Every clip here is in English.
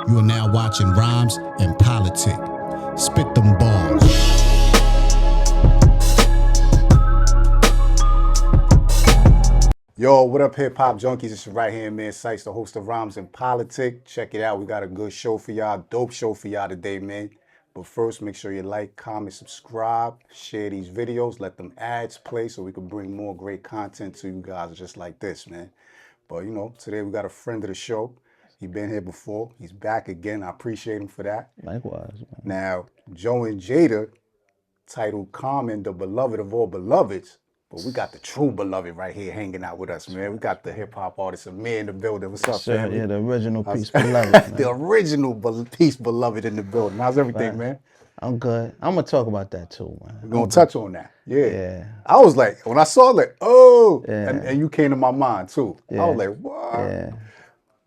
You are now watching Rhymes and Politic. Spit them bars. Yo, what up, hip hop junkies? It's your right hand man, Cise, the host of Rhymes and Politic. Check it out. We got a good show for y'all, dope show for y'all today, man. But first, make sure you like, comment, subscribe, share these videos, let them ads play so we can bring more great content to you guys just like this, man. But you know, today we got a friend of the show. He been here before. He's back again. I appreciate him for that. Likewise, man. Now, Joe and Jada, titled Common, the beloved of all beloveds. But we got the true beloved right here hanging out with us, man. We got the hip-hop artist Amir in the building. What's up, family? Yeah, the original Peace Beloved, man. The original Peace Beloved in the building. How's everything, man? I'm good. I'm going to talk about that too, man. We're going to touch on that. Yeah. I was like, when I saw it, like, oh. Yeah. And you came to my mind, too. Yeah. I was like, what? Yeah.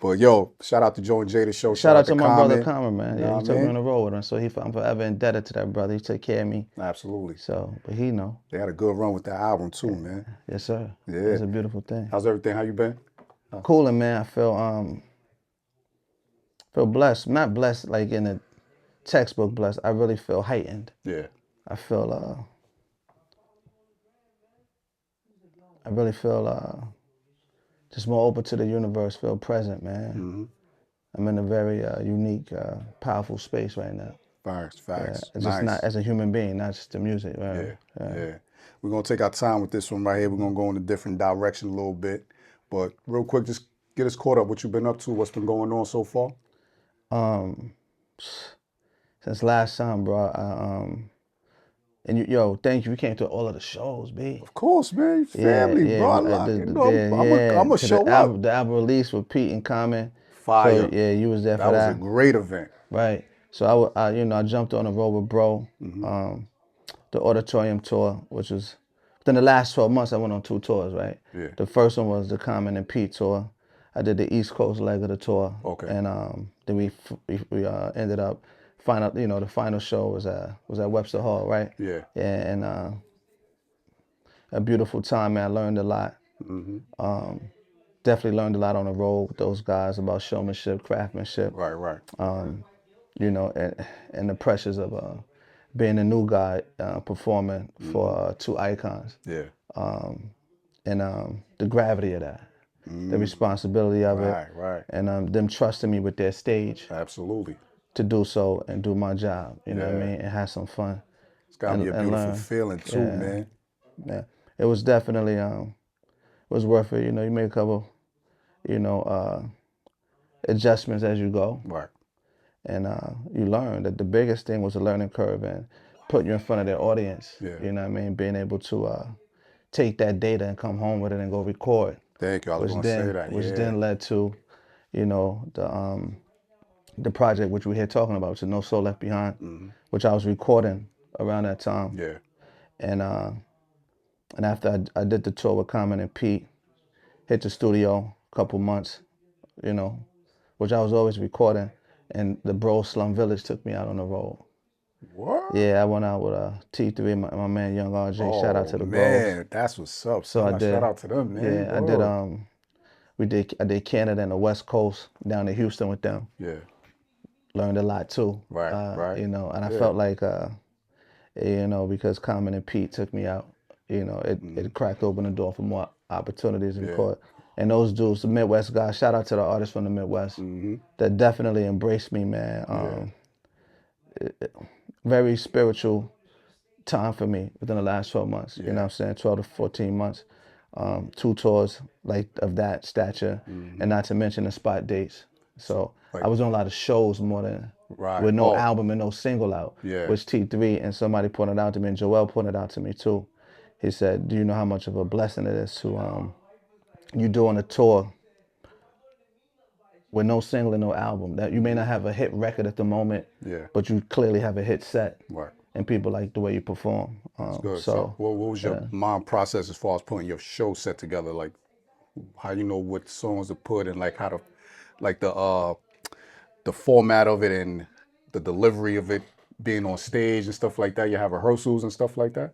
But, yo, shout out to Joe and Jada show. Shout out to my brother Common, man. Yeah, Know he took me on the road with him, so I'm forever indebted to that brother. He took care of me. Absolutely. So, but he know. They had a good run with that album, too, man. Yes, sir. Yeah. It's a beautiful thing. How's everything? How you been? Coolin', man. I feel blessed. Not blessed like in a textbook blessed. I really feel heightened. Yeah. I really feel just more open to the universe, feel present, man. Mm-hmm. I'm in a very unique, powerful space right now. Facts. Just not as a human being, not just the music, right? Yeah. We're going to take our time with this one right here. We're going to go in a different direction a little bit. But real quick, just get us caught up. What you've been up to, what's been going on so far? Since last time, bro, and thank you. We came to all of the shows, B. Of course, man. Family, bro. I'm going to show up. The album release with Pete and Common. Fire. So, you was there for that. That was a great event. Right. So I jumped on the road with Bro, the Auditorium tour, which was within the last 12 months. I went on 2 tours, right? Yeah. The first one was the Common and Pete tour. I did the East Coast leg of the tour. Okay. And then we ended up the final show was at Webster Hall, right? Yeah. And a beautiful time, man. I learned a lot. Definitely learned a lot on the road with those guys about showmanship, craftsmanship. Right. And the pressures of being a new guy performing for 2 icons. Yeah. And the gravity of that, the responsibility of it. Right. And them trusting me with their stage. Absolutely. To do so and do my job, you know what I mean, and have some fun. It's got to be a beautiful feeling too, man. Yeah, it was definitely it was worth it. You make a couple, adjustments as you go. Right. And you learn that the biggest thing was a learning curve and putting you in front of their audience. Yeah. You know what I mean, being able to take that data and come home with it and go record. Thank you. I was going to say that. Which then led to, the project which we're here talking about, which is No Soul Left Behind, which I was recording around that time. Yeah. And after I did the tour with Common and Pete, hit the studio a couple months, which I was always recording, and the Bro Slum Village took me out on the road. What? Yeah, I went out with T3, my man Young RJ. Shout out to the Bros. Man, that's what's up. So I did. Shout out to them, man. Yeah, I did Canada and the West Coast down to Houston with them. Yeah. Learned a lot too. Right. And I felt like, because Common and Pete took me out, it cracked open the door for more opportunities and record. And those dudes, the Midwest guys, shout out to the artists from the Midwest that definitely embraced me, man. Very spiritual time for me within the last 12 months. You know what I'm saying? 12 to 14 months. 2 tours like of that stature, and not to mention the spot dates. So I was on a lot of shows more than with no album and no single out, which T3 and somebody pointed out to me, and Joel pointed out to me too. He said, do you know how much of a blessing it is to you doing a tour with no single and no album? That you may not have a hit record at the moment, but you clearly have a hit set. Right. And people like the way you perform. That's good. So what was your mind process as far as putting your show set together? Like how you know what songs to put and like how to, like the format of it and the delivery of it being on stage and stuff like that? You have rehearsals and stuff like that?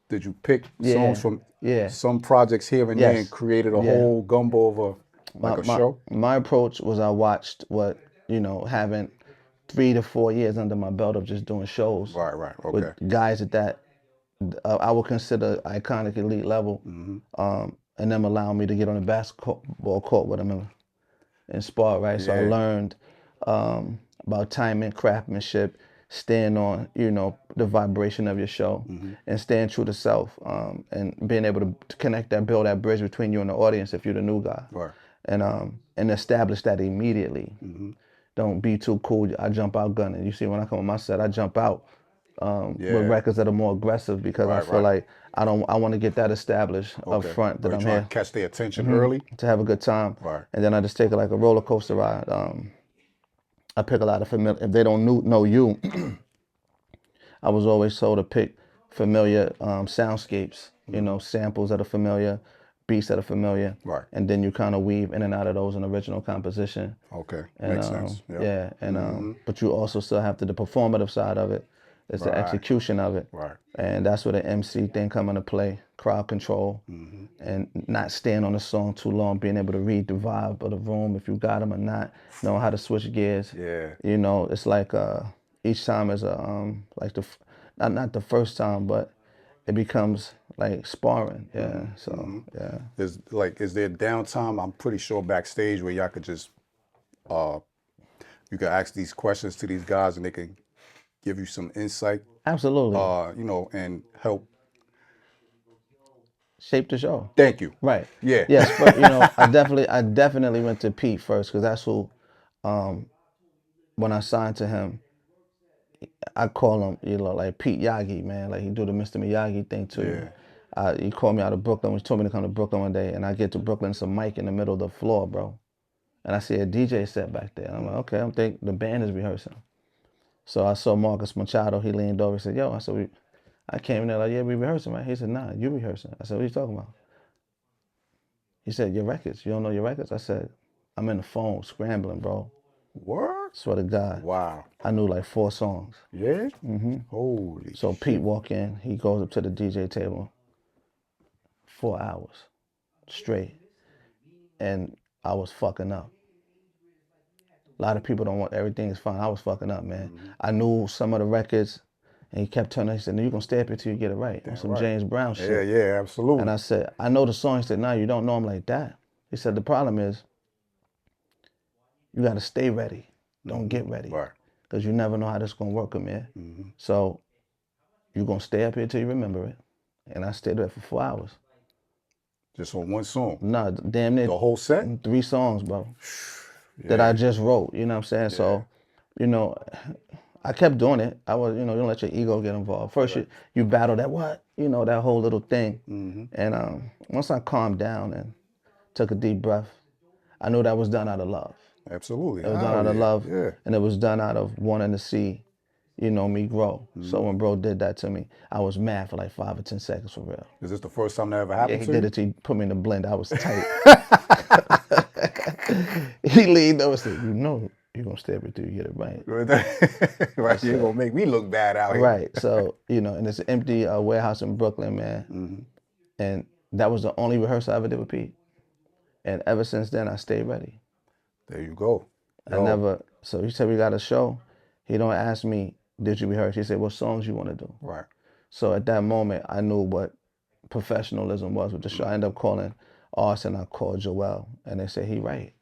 Did you pick songs from some projects here and there and created a whole gumbo of a... Like a show? My approach was I watched what, having 3 to 4 years under my belt of just doing shows. Right, okay. With guys at that, I would consider iconic elite level, and them allowing me to get on the basketball court with them and spar, right? So I learned about timing, craftsmanship, staying on, the vibration of your show, and staying true to self, and being able to connect that, build that bridge between you and the audience if you're the new guy, Right. and establish that immediately. Don't be too cool. I jump out gunning. You see, when I come on my set, I jump out with records that are more aggressive because I feel like I want to get that established up front that I'm here to catch their attention early to have a good time, and then I just take it like a roller coaster ride. I pick a lot of familiar. If they don't know you, I was always told to pick familiar soundscapes, samples that are familiar, beats that are familiar, and then you kind of weave in and out of those in original composition. Okay, and, makes sense. Yeah, and but you also still have the performative side of it. It's the execution of it, and that's where the MC thing come into play. Crowd control, and not staying on the song too long, being able to read the vibe of the room if you got them or not, knowing how to switch gears. Yeah, it's like each time is like not the first time, but it becomes like sparring. Yeah, so yeah. Is there downtime? I'm pretty sure backstage where y'all could just you could ask these questions to these guys and they can give you some insight. Absolutely. And help shape the show. Thank you. Right. Yeah. Yes, but I definitely went to Pete first because that's who, when I signed to him, I call him, like Pete Yagi, man. Like he do the Mr. Miyagi thing too. He called me out of Brooklyn. He told me to come to Brooklyn one day, and I get to Brooklyn, it's a mic in the middle of the floor, bro. And I see a DJ set back there. And I'm like, okay, I'm thinking the band is rehearsing. So I saw Marcus Machado. He leaned over. He said, yo, I came in there like, yeah, we rehearsing, man. He said, nah, you rehearsing. I said, what are you talking about? He said, your records. You don't know your records? I said, I'm in the phone scrambling, bro. What? Swear to God. Wow. I knew like 4 songs. Yeah? Holy So shit. Pete walk in. He goes up to the DJ table. 4 hours straight. And I was fucking up. A lot of people don't want everything is fine. I was fucking up, man. I knew some of the records, and he kept telling me, he said, no, you're going to stay up here till you get it right. On some James Brown shit. Yeah, absolutely. And I said, I know the song. He said, no, you don't know them like that. He said, the problem is, you got to stay ready. Don't get ready. Right. Because you never know how this is going to work, man. So you're going to stay up here till you remember it. And I stayed there for 4 hours. Just on one song? No, damn near. The whole set? 3 songs, bro. That I just wrote, you know what I'm saying? So, I kept doing it. I was, you don't let your ego get involved. First, you battle that that whole little thing. And once I calmed down and took a deep breath, I knew that was done out of love. Absolutely. It was done out of love, and it was done out of wanting to see, me grow. So when bro did that to me, I was mad for like 5 or 10 seconds for real. Is this the first time that ever happened to you? Yeah, he did it to you. Put me in the blender. I was tight. He leaned over and said, you're going to stay up until you get it right. Right, you ain't going to make me look bad out here. Right, so, and it's an empty warehouse in Brooklyn, man. And that was the only rehearsal I ever did with Pete. And ever since then, I stayed ready. There you go. So he said, we got a show. He don't ask me, did you rehearse? He said, what songs you want to do? Right. So at that moment, I knew what professionalism was with the show. I ended up calling Rsonist. I called Joel, and they said, he right.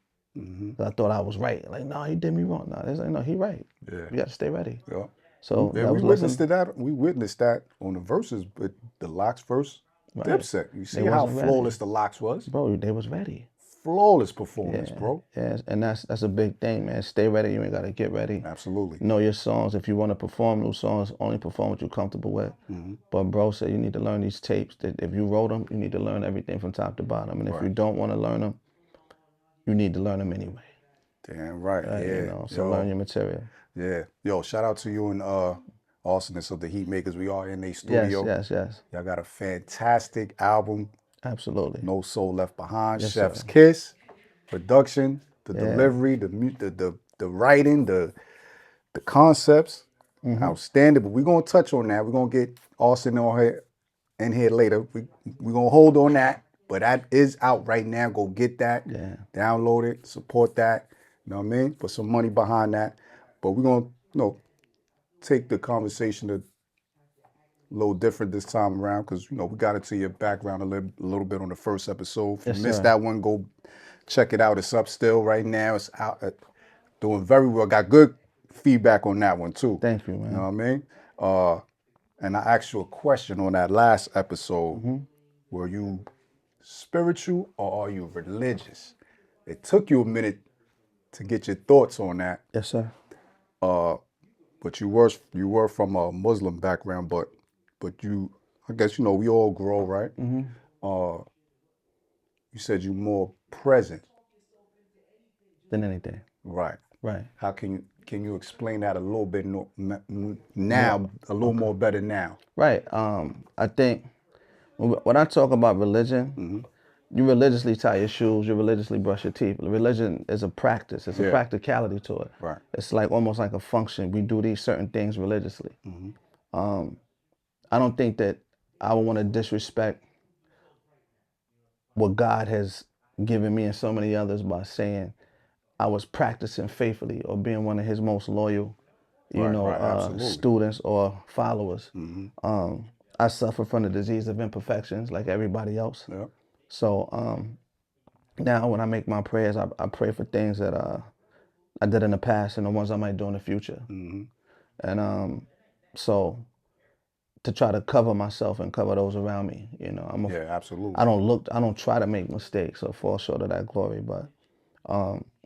I thought I was right. Like, no, he did me wrong. No, they said, no, he right. Yeah. You got to stay ready. Yeah. So we witnessed that. We witnessed that on the verses with the Locks verse Dipset. You see how flawless the Locks was? Bro, they was ready. Flawless performance, bro. Yeah, and that's a big thing, man. Stay ready. You ain't got to get ready. Absolutely. Know your songs. If you want to perform new songs, only perform what you're comfortable with. But bro said you need to learn these tapes. That if you wrote them, you need to learn everything from top to bottom. And if you don't want to learn them, you need to learn them anyway. Damn right. Yeah. So learn your material. Yeah. Yo, shout out to you and Rsonist of the Heatmakerz. We are in a studio. Yes. Y'all got a fantastic album. Absolutely. No Soul Left Behind. Yes, Chef's sir. Kiss. Production, the delivery, the writing, the concepts. Outstanding. But we're gonna touch on that. We're gonna get Rsonist in here later. We're gonna hold on that. But that is out right now. Go get that. Yeah. Download it. Support that. You know what I mean? Put some money behind that. But we're going to, take the conversation a little different this time around because, we got into your background a little bit on the first episode. If you missed that one, go check it out. It's up still right now. It's out. Doing very well. Got good feedback on that one, too. Thank you, man. You know what I mean? And I asked you a question on that last episode. Were you spiritual or are you religious? It took you a minute to get your thoughts on that. Yes, sir. But you were from a Muslim background, but you, I guess, we all grow, right? You said you're more present than anything. Right. Right. How can you explain that a little bit now, a little more better now? Right. I think when I talk about religion, you religiously tie your shoes, you religiously brush your teeth. Religion is a practice. It's a practicality to it. Right. It's like almost like a function. We do these certain things religiously. I don't think that I would want to disrespect what God has given me and so many others by saying I was practicing faithfully or being one of his most loyal, students or followers. I suffer from the disease of imperfections like everybody else. Yeah. So now when I make my prayers, I pray for things that I did in the past and the ones I might do in the future. And so to try to cover myself and cover those around me, absolutely. I don't try to make mistakes or fall short of that glory, but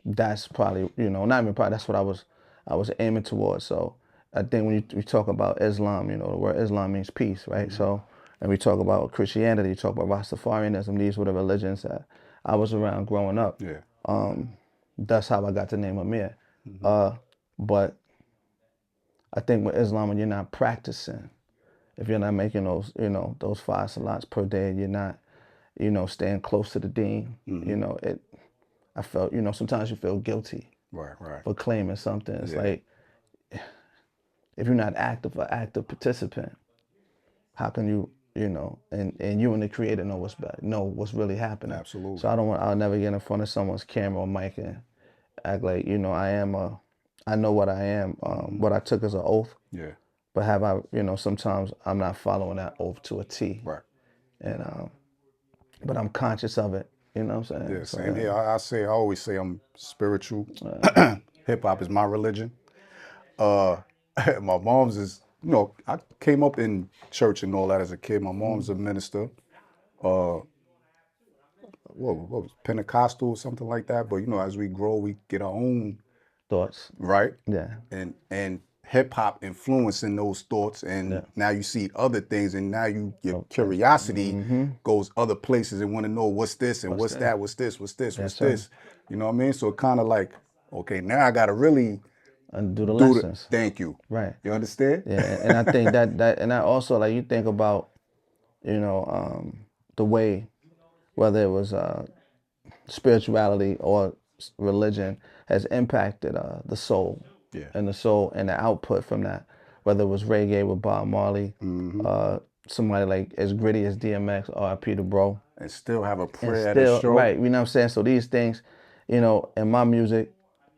that's probably, not even probably, that's what I was aiming towards. So I think when we talk about Islam, the word Islam means peace, right? So, and we talk about Christianity, talk about Rastafarianism, these were the religions that I was around growing up. Yeah. That's how I got the name Amir. But I think with Islam, when you're not practicing, if you're not making those, those 5 salats per day, you're not, staying close to the deen, I felt, sometimes you feel guilty Right. for claiming something. It's like, if you're not an active participant, how can you, and you and the creator know what's really happening. Absolutely. So I'll never get in front of someone's camera or mic and act like, I know what I am, what I took as an oath. Yeah. But have I, sometimes I'm not following that oath to a T. Right. And, but I'm conscious of it. You know what I'm saying? Yeah, same here. I always say I'm spiritual. Hip hop is my religion. My mom's is, I came up in church and all that as a kid. My mom's a minister. What was Pentecostal or something like that. But as we grow, we get our own thoughts. Right. Yeah. And hip hop influencing those thoughts, and now you see other things, and now your curiosity goes other places and want to know what's this and what's that, what's this. You know what I mean? So it kind of like, okay, now I got to really do the lessons. Thank you. Right. You understand? Yeah, and I think that and I also, like, you think about, the way, whether it was spirituality or religion, has impacted the soul. Yeah. And the soul and the output from that, whether it was reggae with Bob Marley, somebody like as gritty as DMX, R.I.P. to bro. And still have a prayer at a show. Right, you know what I'm saying? So these things, in my music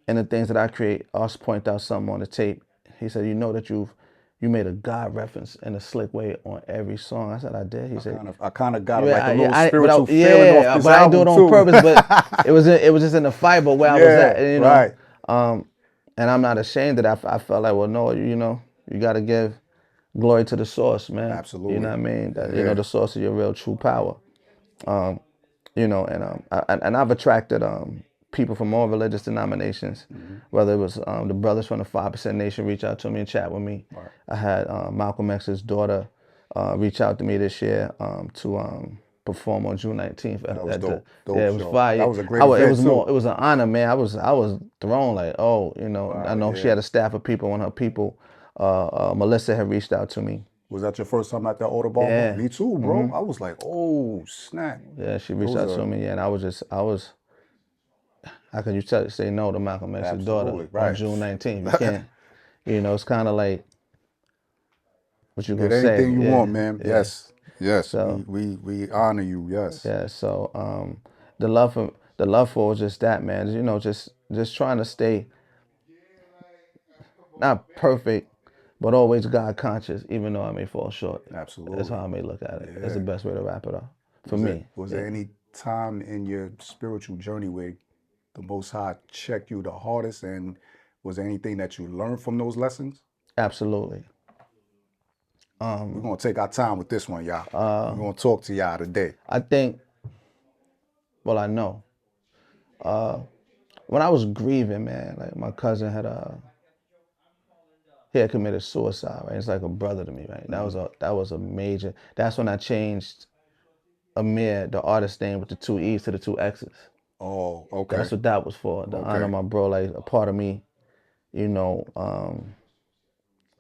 and the things that I create, Us point out something on the tape. He said, that you made a God reference in a slick way on every song. I said, I did. He said, I kind of got like a little spiritual feeling off this but I didn't do it on too. purpose, but it was just in the fiber where I was at. Right. And I'm not ashamed that I felt like, well, no, you got to give glory to the source, man. Absolutely. You know what I mean? That, the source of your real true power. And I've attracted people from all religious denominations, whether it was the brothers from the 5% Nation reach out to me and chat with me. Right. I had Malcolm X's daughter reach out to me this year to perform on June 19th. That was dope. Yeah, it was fire. That was a great event it was an honor, man. I was thrown like, I know she had a staff of people, and her people, Melissa had reached out to me. Was that your first time at that Audubon? Yeah. Me too, bro. I was like, oh, snap. Yeah, she reached out to me, and I was, how can you say no to Malcolm X's daughter on June 19th? You can't, it's kind of like, what you gonna say? Get anything you want, man. Yeah. Yes. Yes, So we honor you. Yes. yeah, so the love for was just that, man. You know, just trying to stay not perfect, but always God conscious, even though I may fall short. Absolutely. That's how I may look at it. That's the Yeah. best way to wrap it up for me. Was there any time in your spiritual journey where the Most High checked you the hardest, and was there anything that you learned from those lessons? Absolutely. We're gonna take our time with this one, y'all. We're gonna talk to y'all today. I think, well, I know. When I was grieving, man, like my cousin he had committed suicide, right? It's like a brother to me, right? That was a major. That's when I changed Amir, the artist name with the 2 E's to the 2 X's. Oh, okay. That's what that was for. To honor my bro, like a part of me, you know,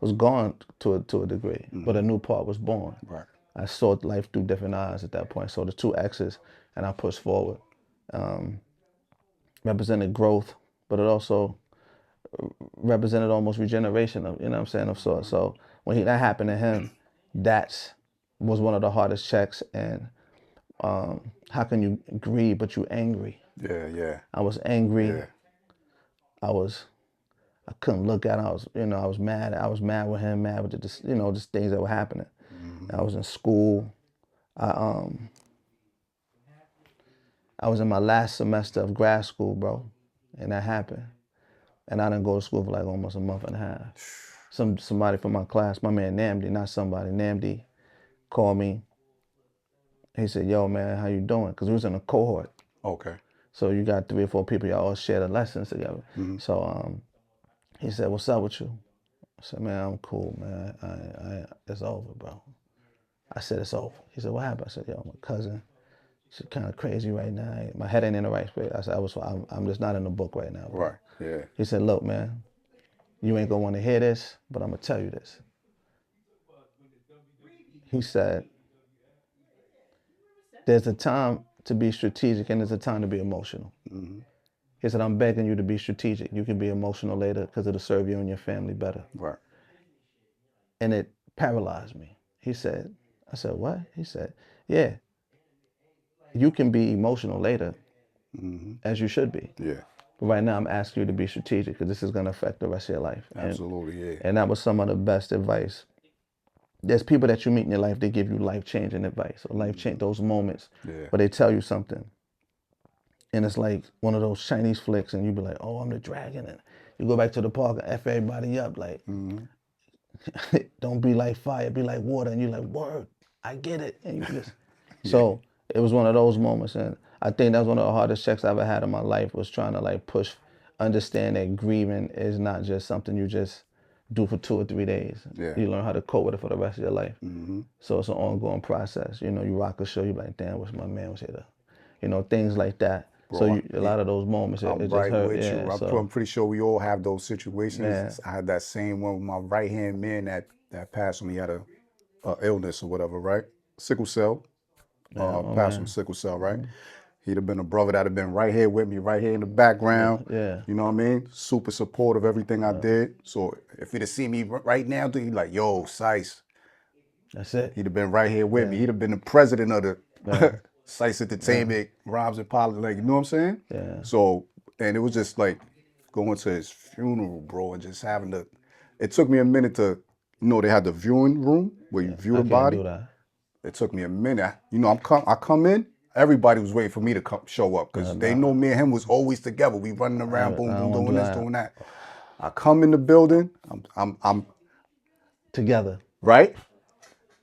was gone to a degree, but a new part was born. Right. I saw life through different eyes at that point. So the 2 X's, and I pushed forward. Represented growth, but it also represented almost regeneration of, you know what I'm saying, of sorts. So when that happened to him, that was one of the hardest checks. And how can you grieve but you angry? Yeah. I was angry. Yeah. I couldn't look at him. I was mad. I was mad with him, mad with the, just things that were happening. I was in school. I was in my last semester of grad school, bro, and that happened. And I didn't go to school for like almost a month and a half. Somebody from my class, my man Namdi, not somebody, Namdi, called me. He said, "Yo, man, how you doing?" Because we was in a cohort. Okay. So you got 3 or 4 people, y'all all share the lessons together. So he said, "What's up with you?" I said, "Man, I'm cool, man. It's over, bro." I said, "It's over." He said, "What happened?" I said, "Yo, my cousin, she's kind of crazy right now. My head ain't in the right space." I said, I'm just not in the book right now, bro." Right. Yeah. He said, "Look, man, you ain't gonna want to hear this, but I'm gonna tell you this." He said, "There's a time to be strategic and there's a time to be emotional." He said, "I'm begging you to be strategic. You can be emotional later because it'll serve you and your family better." Right. And it paralyzed me. I said, "What?" He said, "Yeah, you can be emotional later, as you should be. Yeah. But right now, I'm asking you to be strategic because this is going to affect the rest of your life." Absolutely. Yeah. And that was some of the best advice. There's people that you meet in your life, they give you life-changing advice or those moments where they tell you something. And it's like one of those Chinese flicks and you be like, "Oh, I'm the dragon." And you go back to the park and F everybody up like, "Don't be like fire, be like water." And you're like, "Word, I get it." And you just, so it was one of those moments. And I think that's one of the hardest checks I ever had in my life was trying to like understand that grieving is not just something you just do for 2 or 3 days. Yeah. You learn how to cope with it for the rest of your life. So it's an ongoing process. You rock a show, you be like, "Damn, wish my man was here to," things like that. Bro, So a lot of those moments, it I'm just right hurt. with you. I'm pretty sure we all have those situations. Yeah. I had that same one with my right hand man that passed when he had a illness or whatever, right? Sickle cell. Passed from sickle cell, right? He'd have been a brother that'd have been right here with me, right here in the background. Yeah. You know what I mean? Super supportive of everything I did. So if he'd have seen me right now, he'd be like, "Yo, Cise." That's it. He'd have been right here with me. He'd have been the president of the Cise Entertainment, Rhymes and Politic, like, you know what I'm saying? Yeah. So, and it was just like going to his funeral, bro, and just it took me a minute to, they had the viewing room where you view the body. I can't do that. It took me a minute. I come in, everybody was waiting for me to show up because they know me and him was always together. We running around, boom, boom, doing this, doing that. I come in the building, I'm Together. right?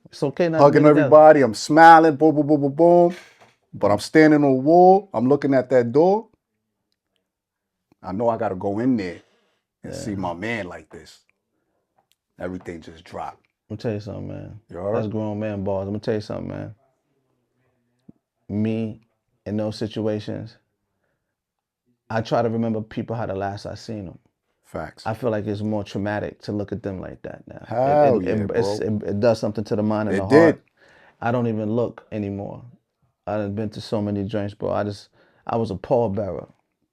It's okay now. Hugging everybody, I'm smiling, boom, boom, boom, boom, boom. But I'm standing on the wall, I'm looking at that door. I know I gotta go in there and see my man like this. Everything just dropped. I'm gonna tell you something, man. You heard? That's grown man balls. I'm gonna tell you something, man. Me, in those situations, I try to remember people how the last I seen them. Facts. I feel like it's more traumatic to look at them like that now. Hell It does something to the mind and the heart. It did. I don't even look anymore. I've been to so many joints, bro. I was a pallbearer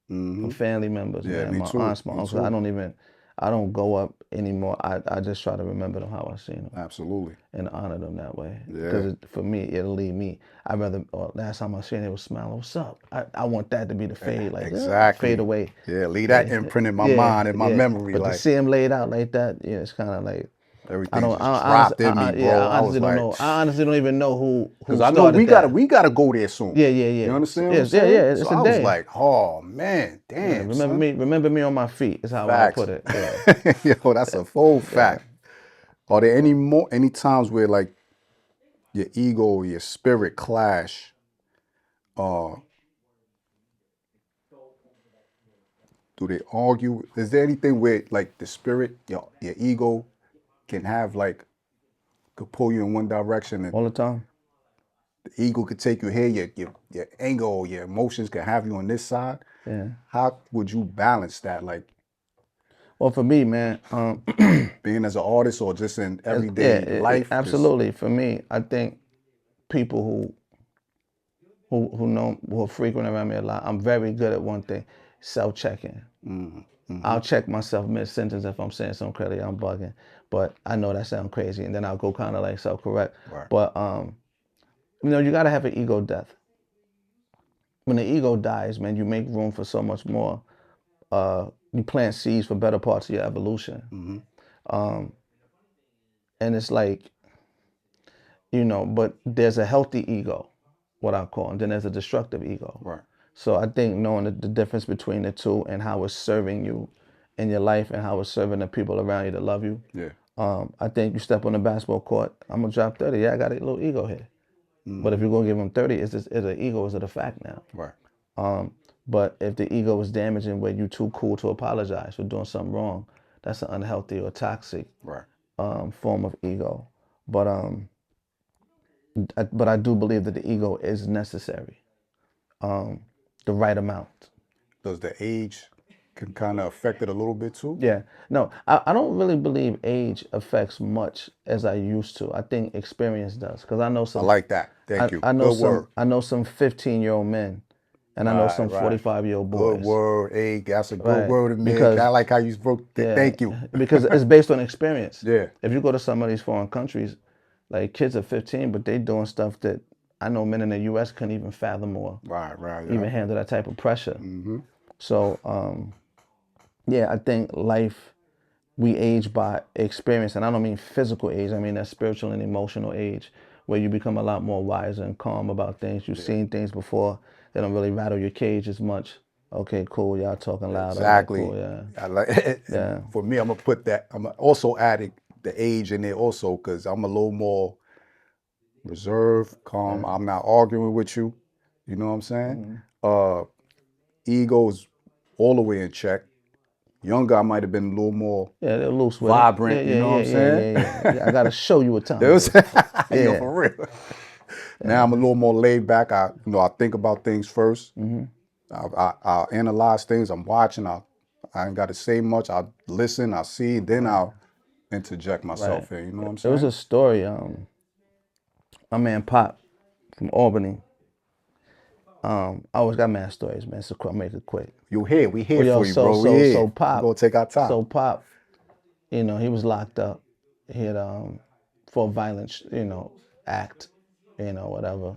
for family members, man. Me My too. aunts, my uncles. I I don't go up anymore. I just try to remember them how I seen them. Absolutely. And honor them that way. Yeah. Because for me, it'll lead me. I'd rather, last time I seen it was smiling, what's up? I want that to be the fade, like, exactly. fade away. Yeah, leave that imprint in my mind and my memory. But like, to see him laid out like that, it's kind of like, everything just dropped in me, bro. Yeah, I was like, I honestly don't even know who because I know we gotta go there soon. Yeah. You understand what I'm saying? Yeah, it's so a I day. was like, oh man, damn. Remember me on my feet is how Facts. I put it. Yeah. Yo, that's a full fact. Are there any times where like your ego or your spirit clash? Do they argue? Is there anything where like the spirit, your ego can have like, could pull you in one direction and All the time. the ego could take you here, your anger or your emotions can have you on this side? Yeah. How would you balance that? Like, well, for me, man, being as an artist or just in everyday life? Absolutely. For me, I think people who are frequent around me a lot, I'm very good at one thing, self-checking. I'll check myself mid-sentence if I'm saying something crazy, I'm bugging. But I know that sounds crazy, and then I'll go kind of like self-correct. Right. But, you got to have an ego death. When the ego dies, man, you make room for so much more. You plant seeds for better parts of your evolution. And it's like, but there's a healthy ego, what I call, and then there's a destructive ego. Right. So I think knowing the difference between the two and how it's serving you in your life and how it's serving the people around you that love you. Yeah. I think you step on the basketball court, I'm gonna drop 30. Yeah, I got a little ego here. But if you're gonna give them 30, is it an ego? Is it a fact now? Right. But if the ego is damaging where you're too cool to apologize for doing something wrong, that's an unhealthy or toxic form of ego. But I do believe that the ego is necessary, the right amount. Does the age can kind of affect it a little bit too? Yeah. No, I don't really believe age affects much as I used to. I think experience does. Because I know some. I like that. Thank you. I know Good some. word. I know some 15-year-old men, and I know some 45-year-old boys. Good word. Hey, that's a good word, man. Because, I like how you spoke. Thank you. Because it's based on experience. Yeah. If you go to some of these foreign countries, like kids are 15, but they doing stuff that I know men in the U.S. couldn't even fathom or even handle that type of pressure. So, I think life, we age by experience, and I don't mean physical age. I mean that spiritual and emotional age, where you become a lot more wiser and calm about things. You've seen things before. They don't really rattle your cage as much. Okay, cool. Y'all talking loud. Exactly. Cool, yeah. I like it. Yeah. For me, I'm gonna put that. I'm also adding the age in there also because I'm a little more reserved, calm. I'm not arguing with you. You know what I'm saying? Ego's all the way in check. Younger, I might have been a little more they're loose with vibrant. You know what I'm saying? Yeah. I gotta show you what time. Yo, for real. Now I'm a little more laid back. I think about things first. I analyze things. I'm watching. I ain't got to say much. I listen. I see. Then I'll interject myself in. You know what I'm saying? There was a story. My man Pop from Albany. I always got mad stories, man. So I'll make it quick. We here for you, bro. We here. So Pop, we're gonna take our time. So Pop, he was locked up. He had for a violent, act, whatever.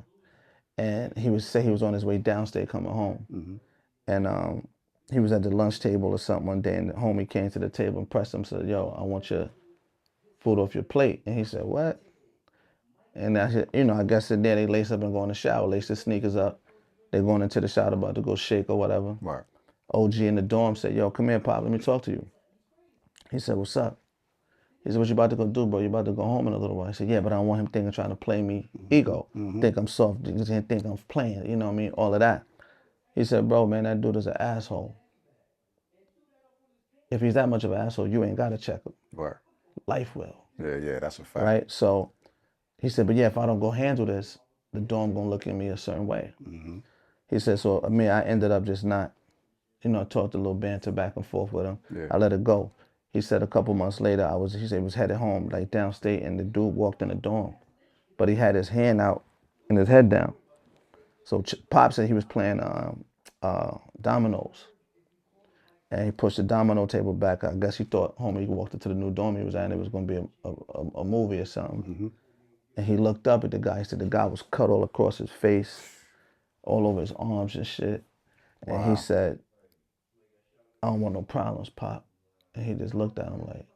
And he was on his way downstate coming home. And he was at the lunch table or something one day, and the homie came to the table and pressed him and said, "Yo, I want your food off your plate." And he said, "What?" And I said, I guess in there they lace up and go in the shower, lace their sneakers up. They're going into the shower about to go shake or whatever. Right. OG in the dorm said, "Yo, come here, Pop, let me talk to you." He said, "What's up?" He said, "What you about to go do, bro? You about to go home in a little while?" He said, "Yeah, but I don't want him trying to play me ego. Think I'm soft, think I'm playing, you know what I mean? All of that." He said, "Bro, man, that dude is an asshole. If he's that much of an asshole, you ain't got to check him. Right. Life will." Yeah, that's a fact. Right? So he said, "But yeah, if I don't go handle this, the dorm going to look at me a certain way." He said, so I ended up just not, I talked a little banter back and forth with him. Yeah. I let it go. He said a couple months later, he said he was headed home, like downstate, and the dude walked in the dorm. But he had his hand out and his head down. So Pop said he was playing dominoes. and he pushed the domino table back. I guess he thought homie walked into the new dorm he was at and it was going to be a movie or something. And he looked up at the guy. He said the guy was cut all across his face, all over his arms and shit. And he said, I don't want no problems, Pop. And he just looked at him like,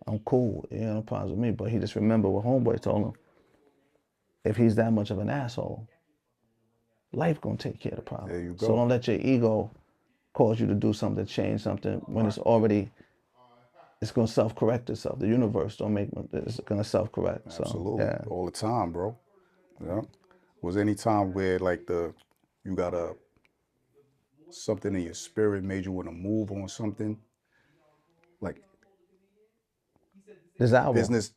I'm cool. You know, no problems with me. But he just remembered what homeboy told him. If he's that much of an asshole, life gonna take care of the problem. There you go. So don't let your ego cause you to do something, change something when it's already, it's gonna self-correct itself. The universe it's gonna self-correct. Absolutely. So, yeah. All the time, bro. Yeah. Was any time where like you got something in your spirit made you want to move on something? Like This album. business.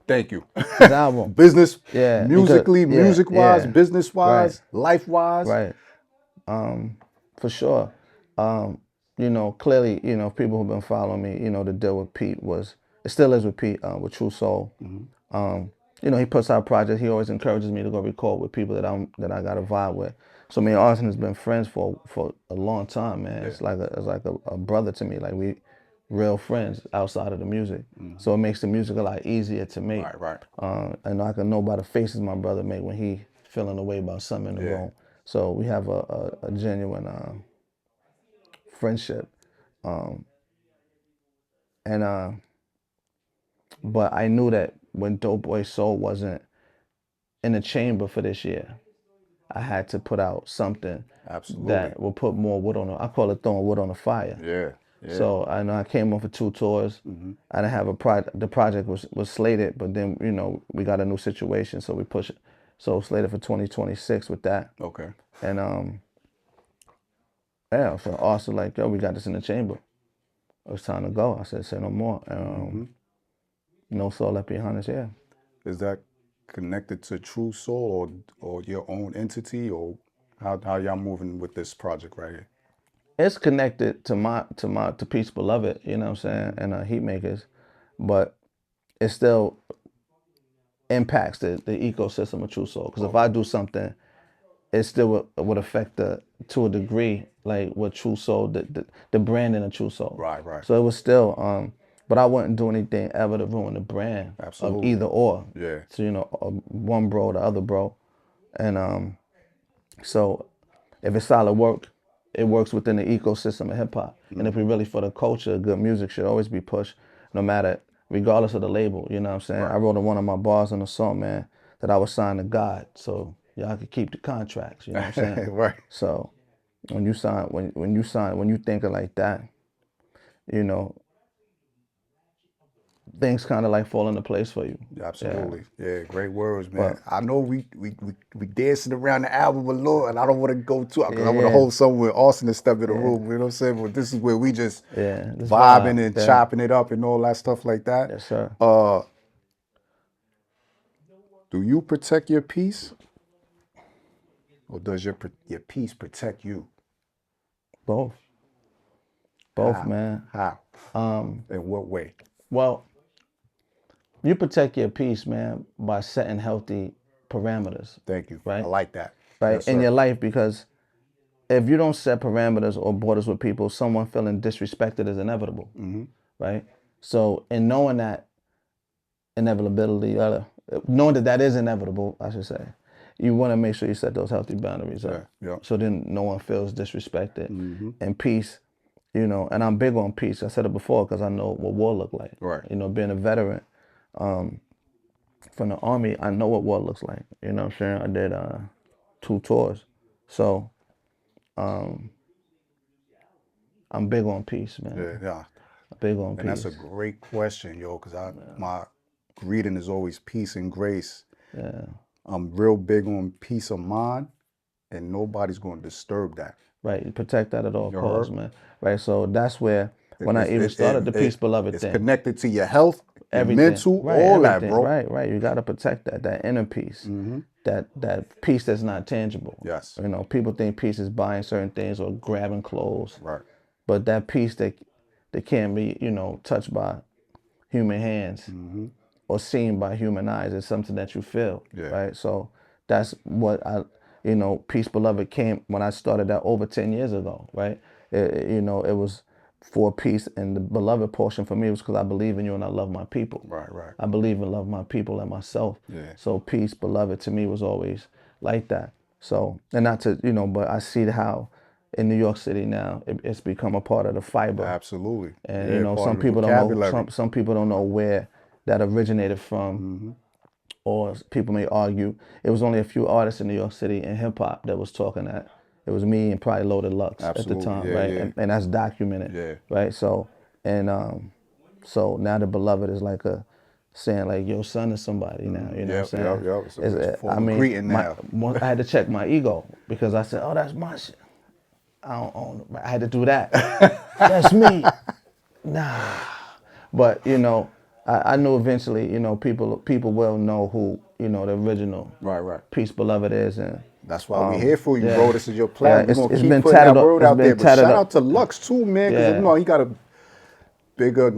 Thank you. This album. Business. Yeah. Musically, because, music-wise, business-wise, life-wise. Right. For sure. You know, clearly, you know, people who've been following me, you know, the deal with Pete it still is with Pete, with True Soul. You know, he puts out projects. He always encourages me to go record with people that I got a vibe with. So me and Arson has been friends for a long time, man. Yeah. It's like a brother to me. Like we real friends outside of the music. So it makes the music a lot easier to make. Right. And I can know by the faces my brother make when he feeling a way about something in the room. So we have a genuine friendship. But I knew that when Dope Boy Soul wasn't in the chamber for this year, I had to put out something that will put more wood on I call it throwing wood on the fire. Yeah. So I know I came on for 2 tours. I didn't have the project was slated, but then, you know, we got a new situation, so we push it. So slated for 2026 with that. Okay. And yeah, so Austin like, yo, we got this in the chamber. It was time to go. I said, say no more. No soul left behind us, yeah. Is that connected to True Soul or your own entity, or how y'all moving with this project right here? It's connected to Peace Beloved, you know what I'm saying, and Heatmakerz, but it still impacts the ecosystem of True Soul. Because if I do something, it still would affect to a degree, like what True Soul, the branding of True Soul. Right. So it was still, but I wouldn't do anything ever to ruin the brand of either or. Yeah. So, you know, one bro, the other bro. And so if it's solid work, it works within the ecosystem of hip hop. And if we really for the culture, good music should always be pushed, no matter, regardless of the label, you know what I'm saying? Right. I wrote in one of my bars on the song, man, that I was signed to God, so y'all could keep the contracts, you know what I'm saying? Right. So when you think of like that, you know, things kind of like fall into place for you. Absolutely. Yeah, great words, man. But I know we dancing around the album a lot, and I don't want to go too, because I want to hold somewhere Rsonist step in the room, you know what I'm saying? But this is where we just vibing and chopping it up and all that stuff like that. Yes, sir. Do you protect your peace, or does your peace protect you? Both, man. How? In what way? Well, you protect your peace, man, by setting healthy parameters. Thank you. Right? I like that. Right? Yes, in your life, because if you don't set parameters or borders with people, someone feeling disrespected is inevitable. Right? So in knowing that inevitability, knowing that is inevitable, I should say, you want to make sure you set those healthy boundaries up. Yeah. So then no one feels disrespected. And peace, you know, and I'm big on peace. I said it before because I know what war looked like. Right. You know, being a veteran from the Army, I know what war looks like. You know what I'm saying? I did 2 tours. So I'm big on peace, man. Yeah. Big on peace. And that's a great question, yo, because my greeting is always peace and grace. Yeah. I'm real big on peace of mind, and nobody's going to disturb that. Right, you protect that at all costs, man. Right, so that's where, when I even started the Peace Beloved thing. It's connected to your health, everything, mental, all that, bro. Right, you got to protect that inner peace, that peace that's not tangible. Yes. You know, people think peace is buying certain things or grabbing clothes. Right. But that peace that can't be, you know, touched by human hands or seen by human eyes is something that you feel, right? So that's what Peace Beloved came when I started that over 10 years ago, right? You know, it was for peace, and the beloved portion for me was because I believe in you and I love my people. Right. I believe and love my people and myself. Yeah. So peace, beloved, to me was always like that. So, and not to, but I see how in New York City now it's become a part of the fiber. Absolutely. And yeah, part some of the people don't know. vocabulary. Some people don't know where that originated from, or people may argue it was only a few artists in New York City in hip hop that was talking that. It was me and probably Loaded Lux Absolutely. at the time, Yeah, right? yeah. And that's documented, Yeah. right? So, and so now the beloved is like a saying like your son is somebody now. You know what I'm saying? Yep. It's a form of greeting now. I had to check my ego because I said, "Oh, that's my shit. I don't own it." I had to do that. That's me. Nah. But I knew eventually, people will know who the original Right. Peace Beloved is, and that's why we're here for you, yeah. bro. This is your platform. Yeah, We're going to it's keep been putting that tatted up- word it's out been there. But tatted shout up. out to Lux, too, man, because Yeah. he got a bigger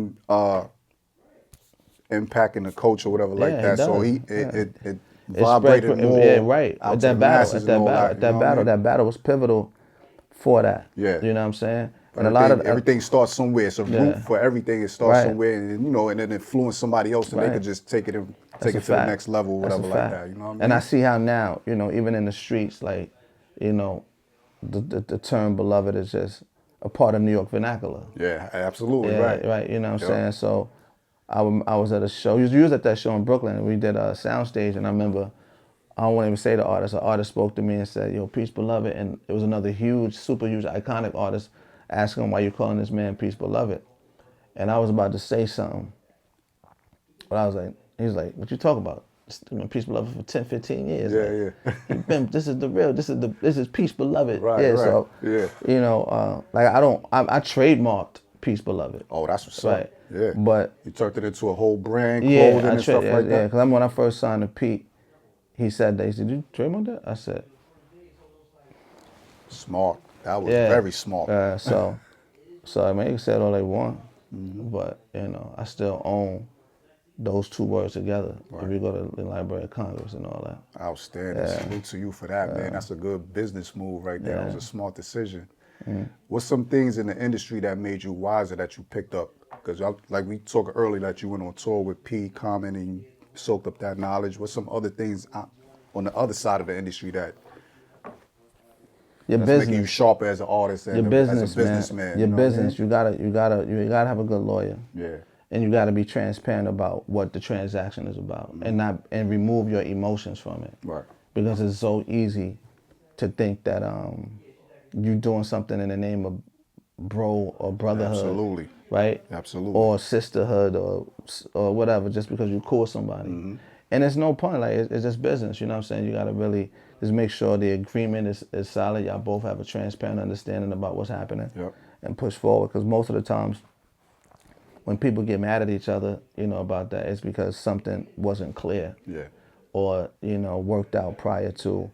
impact in the culture or whatever like Yeah, that. it So does. it It vibrated spread, more yeah, right. out At to that the battle, masses and all that. that battle was pivotal for that. Yeah. You know what I'm saying? But And everything starts somewhere. It's a root for everything. It starts Right. somewhere, and then influence somebody else, and they Right. could just take it to the fact. next level, or That's whatever a like fact. that. You know what I mean? And I see how now, even in the streets, like, the term beloved is just a part of New York vernacular. Yeah, absolutely, Yeah, right. You know what I'm Yep. saying? So I was at a show. You was at that show in Brooklyn, and we did a soundstage, and I remember, I don't want to even say the artist. An artist spoke to me and said, "Yo, Peace Beloved," and it was another huge, super huge, iconic artist asking him, "Why you calling this man Peace Beloved?" And I was about to say something, but I was like, he's like, "What you talking about? It's been Peace Beloved for 10, 15 years. Yeah. This is the real. This is Peace Beloved." Right, yeah. right. So Yeah. like I trademarked Peace Beloved. Oh, that's what's Right. up. Yeah. But you turned it into a whole brand, clothing and stuff like yeah, that. because when I first signed to Pete, he said that. He said, "Did you trademark that?" I said, Smart. That was very smart. So I mean, they can say it all they want, but I still own those two words together. Right. If you go to the Library of Congress and all that. Outstanding. Salute to you for that, man. That's a good business move right there. That was a smart decision. What's some things in the industry that made you wiser that you picked up? Because like we talked earlier that you went on tour with P, Common, and you soaked up that knowledge. What's some other things on the other side of the industry that's making you sharper as an artist and as a businessman? Your What business. I mean? You gotta have a good lawyer. Yeah. And you gotta be transparent about what the transaction is about, and remove your emotions from it. Right. Because it's so easy to think that you're doing something in the name of bro or brotherhood. Absolutely. Right? Absolutely. Or sisterhood or whatever, just because you're cool with somebody. And there's no point, like it's just business, you know what I'm saying? You gotta really just make sure the agreement is solid. Y'all both have a transparent understanding about what's happening. Yep. And push forward. Because most of the times when people get mad at each other, about that, it's because something wasn't clear. Yeah. Or, worked out prior to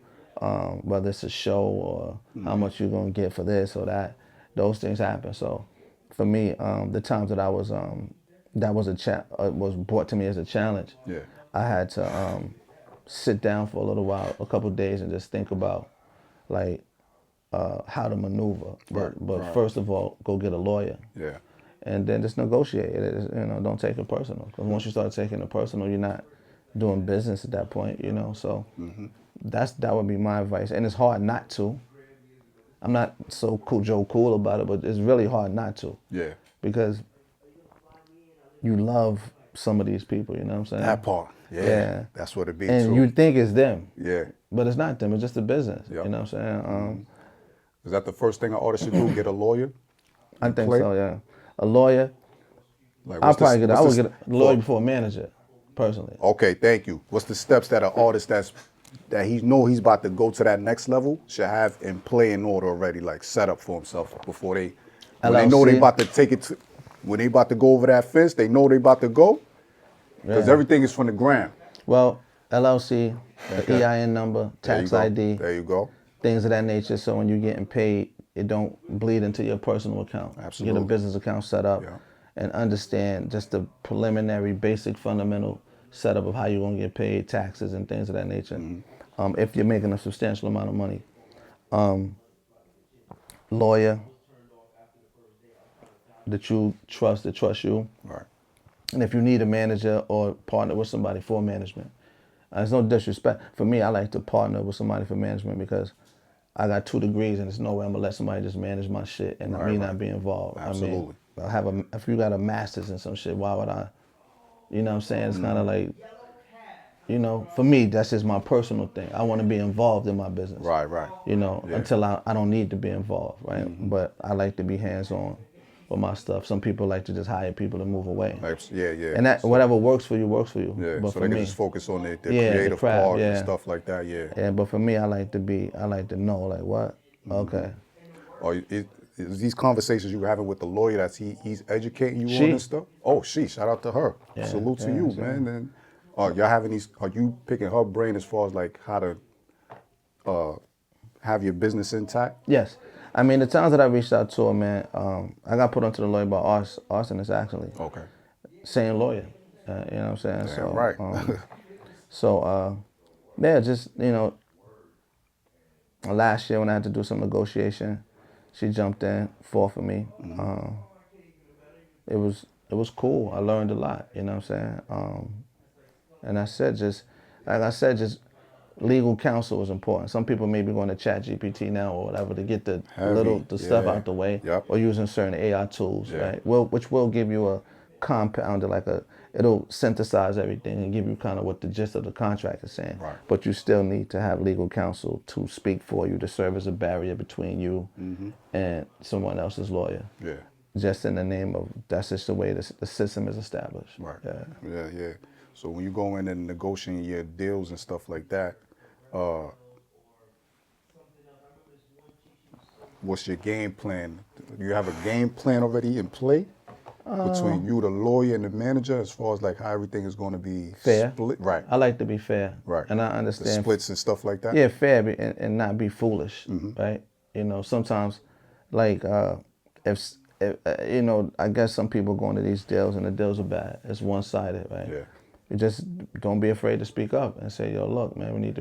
whether it's a show or how much you're gonna get for this or that. Those things happen. So for me, the times that I was that was brought to me as a challenge. Yeah. I had to sit down for a little while, a couple of days, and just think about like how to maneuver. But first of all, go get a lawyer. Yeah. And then just negotiate it. Don't take it personal. Because once you start taking it personal, you're not doing business at that point. So that would be my advice. And it's hard not to. I'm not so cool about it, but it's really hard not to. Yeah. Because you love some of these people, you know what I'm saying? That part. Yeah. That's what it be and too. you think it's them. Yeah. But it's not them, it's just a business. Yep. You know what I'm saying? Is that the first thing an artist should do? Get a lawyer? I think so, yeah. A lawyer. Like, I would get a lawyer before a manager, personally. Okay, thank you. What's the steps that an artist that he know he's about to go to that next level should have in play in order already, like set up for himself before they know they about to take it to, when they about to go over that fence, they know they about to go? Because everything is from the ground. Well, LLC, the EIN number, tax ID. There you go. Things of that nature, so when you're getting paid, it don't bleed into your personal account. Absolutely. Get a business account set up and understand just the preliminary, basic, fundamental setup of how you're gonna get paid, taxes and things of that nature. If you're making a substantial amount of money. Lawyer, that you trust, that trust you. Right. And if you need a manager or partner with somebody for management, there's no disrespect. For me, I like to partner with somebody for management because I got 2 degrees and there's no way I'm gonna let somebody just manage my shit and me not be involved. Absolutely. I mean, if you got a master's in some shit, why would I? You know what I'm saying? It's kind of like, you know, for me, that's just my personal thing. I want to be involved in my business. Right. You know, until I don't need to be involved, right? But I like to be hands-on with my stuff. Some people like to just hire people to move away. Yeah. And that whatever works for you, works for you. Yeah, But so for they can me, just focus on their the creative craft, part and stuff like that, Yeah, but for me, I like to know, like, what? Okay. Or is these conversations you were having with the lawyer that he's educating you on and stuff? Oh, shout out to her. Salute to you, man. And y'all having these, are you picking her brain as far as like how to have your business intact? Yes. I mean, the times that I reached out to her, man, I got put onto the lawyer by Rsonist, actually. Okay. Same lawyer. You know what I'm saying? Damn right. Yeah, just, you know, last year when I had to do some negotiation, she jumped in, fought for me. It was cool. I learned a lot, you know what I'm saying? And I said just legal counsel is important. Some people may be going to ChatGPT now or whatever to get the stuff out the way, or using certain AI tools, right? Which will give you a compounder, it'll synthesize everything and give you kind of what the gist of the contract is saying. Right. But you still need to have legal counsel to speak for you, to serve as a barrier between you and someone else's lawyer. Yeah. Just in the name of, that's just the way the system is established. Right. Yeah. So when you go in and negotiating your deals and stuff like that, what's your game plan? You have a game plan already in play between you, the lawyer, and the manager, as far as like how everything is going to be fair. Split? Right. I like to be fair. Right. And I understand the splits and stuff like that. Yeah, fair and not be foolish. Right. You know, sometimes, like if you know, I guess some people go into these deals and the deals are bad. It's one-sided, right? Yeah. You just don't be afraid to speak up and say, yo, look, man, we need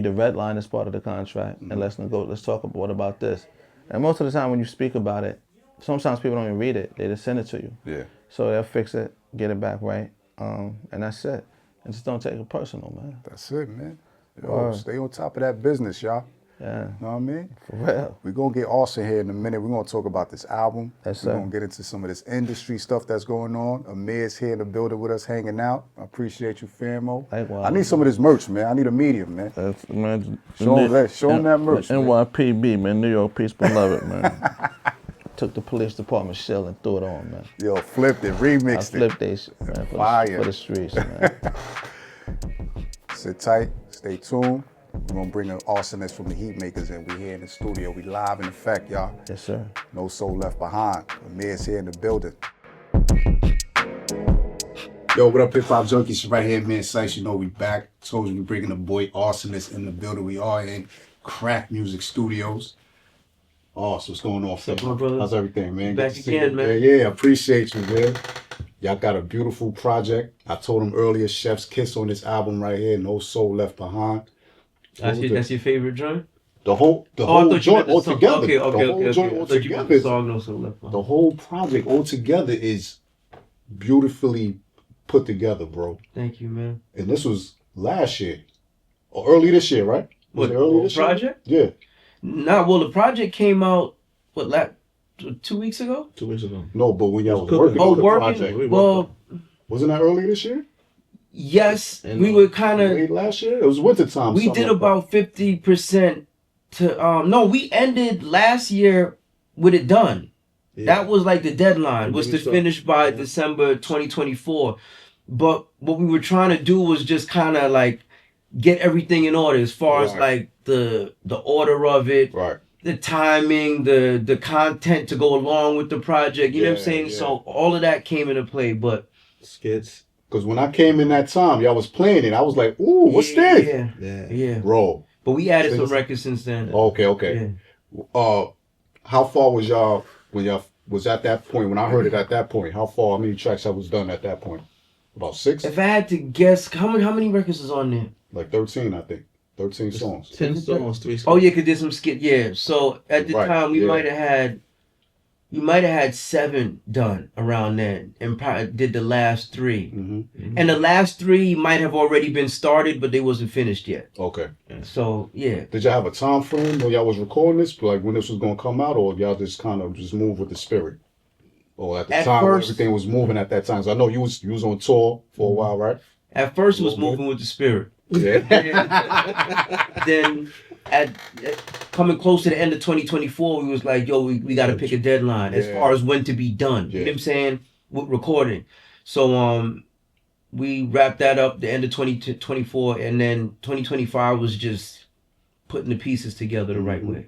to red line this part of the contract and let's talk about what about this. And most of the time when you speak about it, sometimes people don't even read it. They just send it to you. Yeah. So they'll fix it, get it back right, and that's it. And just don't take it personal, man. That's it, man. Yo, stay on top of that business, y'all. Yeah. Know what I mean? For real. We're going to get Austin here in a minute. We're going to talk about this album. Yes, We're sir. going to get into some of this industry stuff that's going on. Amir's here in the building with us, hanging out. I appreciate you, Famo. Likewise. I need some of this merch, man. I need a medium, man. Man, Show them that merch, man. NYPB, man, New York Peace Beloved, man. Took the police department shell and threw it on, man. Yo, flipped it, remixed I flipped that shit, man, for the streets, man. Sit tight, stay tuned. We're going to bring an Rsonist from the Heatmakerz in. We here in the studio. We live in effect, y'all. Yes, sir. No soul left behind. Amir's here in the building. Yo, what up, hip-hop junkies? Right here, man. Cise, you know we back. Told you we bringing the boy Rsonist in the building. We are in Crack Music Studios. So what's going on, Phillip? What's up, brother? How's everything, man? Back again, man. Yeah, appreciate you, man. Y'all got a beautiful project. I told him earlier, Chef's Kiss on this album right here. No soul left behind. That's your favorite joint? The whole joint altogether. Okay. The whole joint altogether. The song No Soul Left Behind. The whole project altogether is beautifully put together, bro. Thank you, man. And this was last year. Or early this year, right? Was What, it early this project? year? Nah, well, the project came out, 2 weeks ago? 2 weeks ago. No, but when y'all was cooking. working on the working? project. Well, Wasn't that early this year? yes, we were kind of... Late last year? It was wintertime. We did about 50% to... no, we ended last year with it done. Yeah. That was like the deadline, was to finish by December 2024. But what we were trying to do was just kind of like get everything in order as far as like the order of it, the timing, the content to go along with the project. You know what I'm saying? Yeah. So all of that came into play, but... Skits. Because when I came in that time, y'all was playing it. I was like, ooh, what's this? Yeah. Bro. But we added some records since then. Okay. Yeah. How far was y'all when y'all was at that point? When I heard it at that point, how many tracks I was done at that point? About 6? If I had to guess, how many records is on there? Like 13, I think. 13 songs. 10 songs, 3 songs. Oh, yeah, because there's some skit. Yeah. So at the time, we might have had we might have had 7 done around then, and probably did the last 3. And the last 3 might have already been started, but they wasn't finished yet. Okay. So yeah. Did y'all have a time frame when y'all was recording this, like when this was gonna come out, or y'all just kind of just move with the spirit? Or at the time first, everything was moving at that time. So I know you was on tour for a while, right? At first, it was moving with the spirit. Yeah. Then at coming close to the end of 2024, we was like, yo, we got to pick a deadline as far as when to be done. You know what I'm saying? With recording. So we wrapped that up the end of 2024, and then 2025 was just putting the pieces together the right way.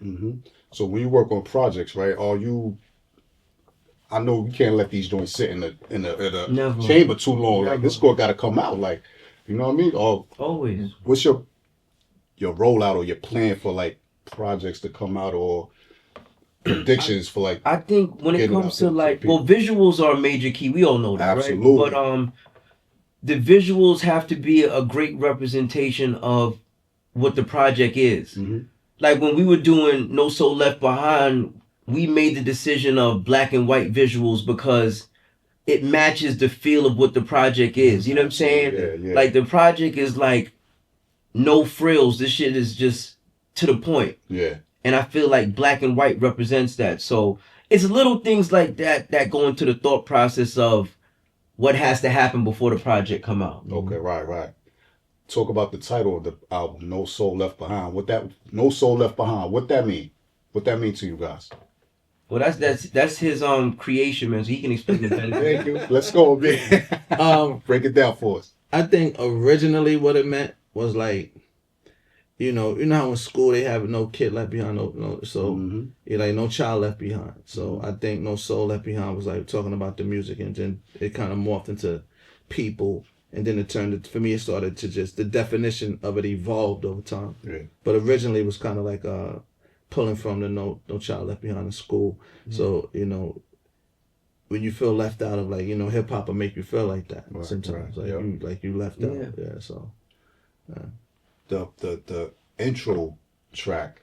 So when you work on projects, right, I know you can't let these joints sit in the chamber too long. Like this score got to come out, like, you know what I mean? Or always. What's your rollout or your plan for like projects to come out, or predictions for like? I think when it comes to like, well, visuals are a major key. We all know that, absolutely. Right? But the visuals have to be a great representation of what the project is. Like when we were doing No Soul Left Behind, we made the decision of black and white visuals because it matches the feel of what the project is. You know what I'm saying? Yeah. Like the project is like no frills. This shit is just to the point. Yeah. And I feel like black and white represents that. So it's little things like that go into the thought process of what has to happen before the project come out. Okay, right. Talk about the title of the album, No Soul Left Behind. No Soul Left Behind, what that mean? What that mean to you guys? Well, that's his creation, man. So he can explain it better. Thank you. Let's go, man. Break it down for us. I think originally what it meant was like, you know how in school they have no kid left behind, you're like no child left behind. So I think No Soul Left Behind was like talking about the music, and then it kind of morphed into people, and then for me it started to just, the definition of it evolved over time. Yeah. But originally it was kind of like pulling from the no child left behind in school. So when you feel left out of, like, hip hop will make you feel like that sometimes. Like you left out. Yeah. So the intro track,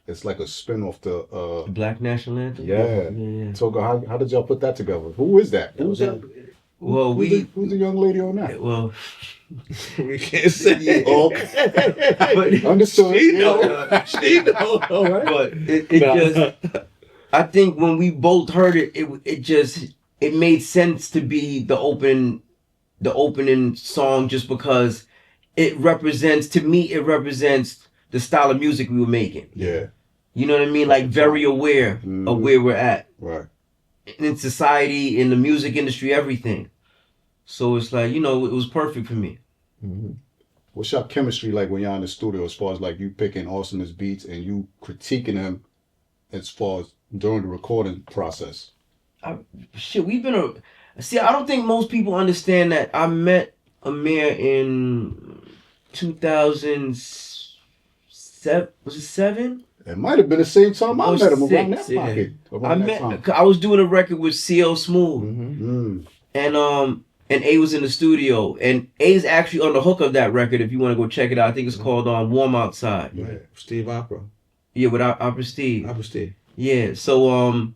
it's like a spin off the Black National Anthem. Yeah. So how did y'all put that together? Who is that? Who's that? Well, who's the young lady on that? Well, we can't say. But understood. She know. All right. But it just, I think when we both heard it, it made sense to be the opening song, just because it represents the style of music we were making. Yeah. You know what I mean? Like very aware of where we're at. Right. In society, in the music industry, everything. So it's like, it was perfect for me. What's your chemistry like when y'all in the studio, as far as like you picking Rsonist beats and you critiquing them as far as during the recording process? We've been I don't think most people understand that I met Amir in 2007. Was it 7? It might have been the same time I met him, around that pocket. I was doing a record with CL Smooth, and A was in the studio, and A is actually on the hook of that record. If you want to go check it out, I think it's called Warm Outside. Yeah, Steve Opera. Yeah, with Opera Steve. Opera Steve. Yeah, so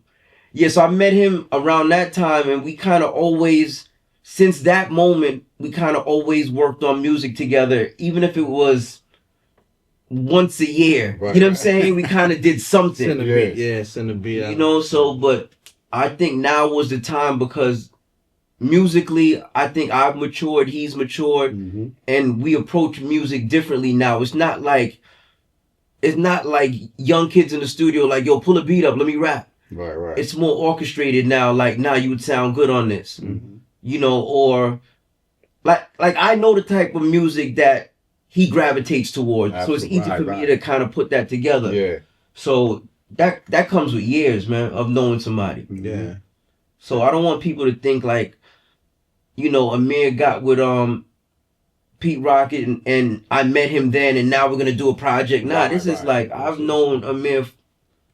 so I met him around that time, and we kind of always, since that moment, we kind of always worked on music together, even if it was once a year. Right. You know what I'm saying? We kind of did something. Send a beat out. So, but I think now was the time, because musically, I think I've matured, he's matured, and we approach music differently now. It's not like young kids in the studio like, yo, pull a beat up, let me rap. Right. It's more orchestrated now, like, now you would sound good on this. Or like I know the type of music that he gravitates towards. Absolutely. So it's easy for me to kind of put that together. Yeah. So that comes with years, man, of knowing somebody. Yeah. So I don't want people to think like, Amir got with Pete Rocket and I met him then and now we're gonna do a project. Nah, this is like, I've known Amir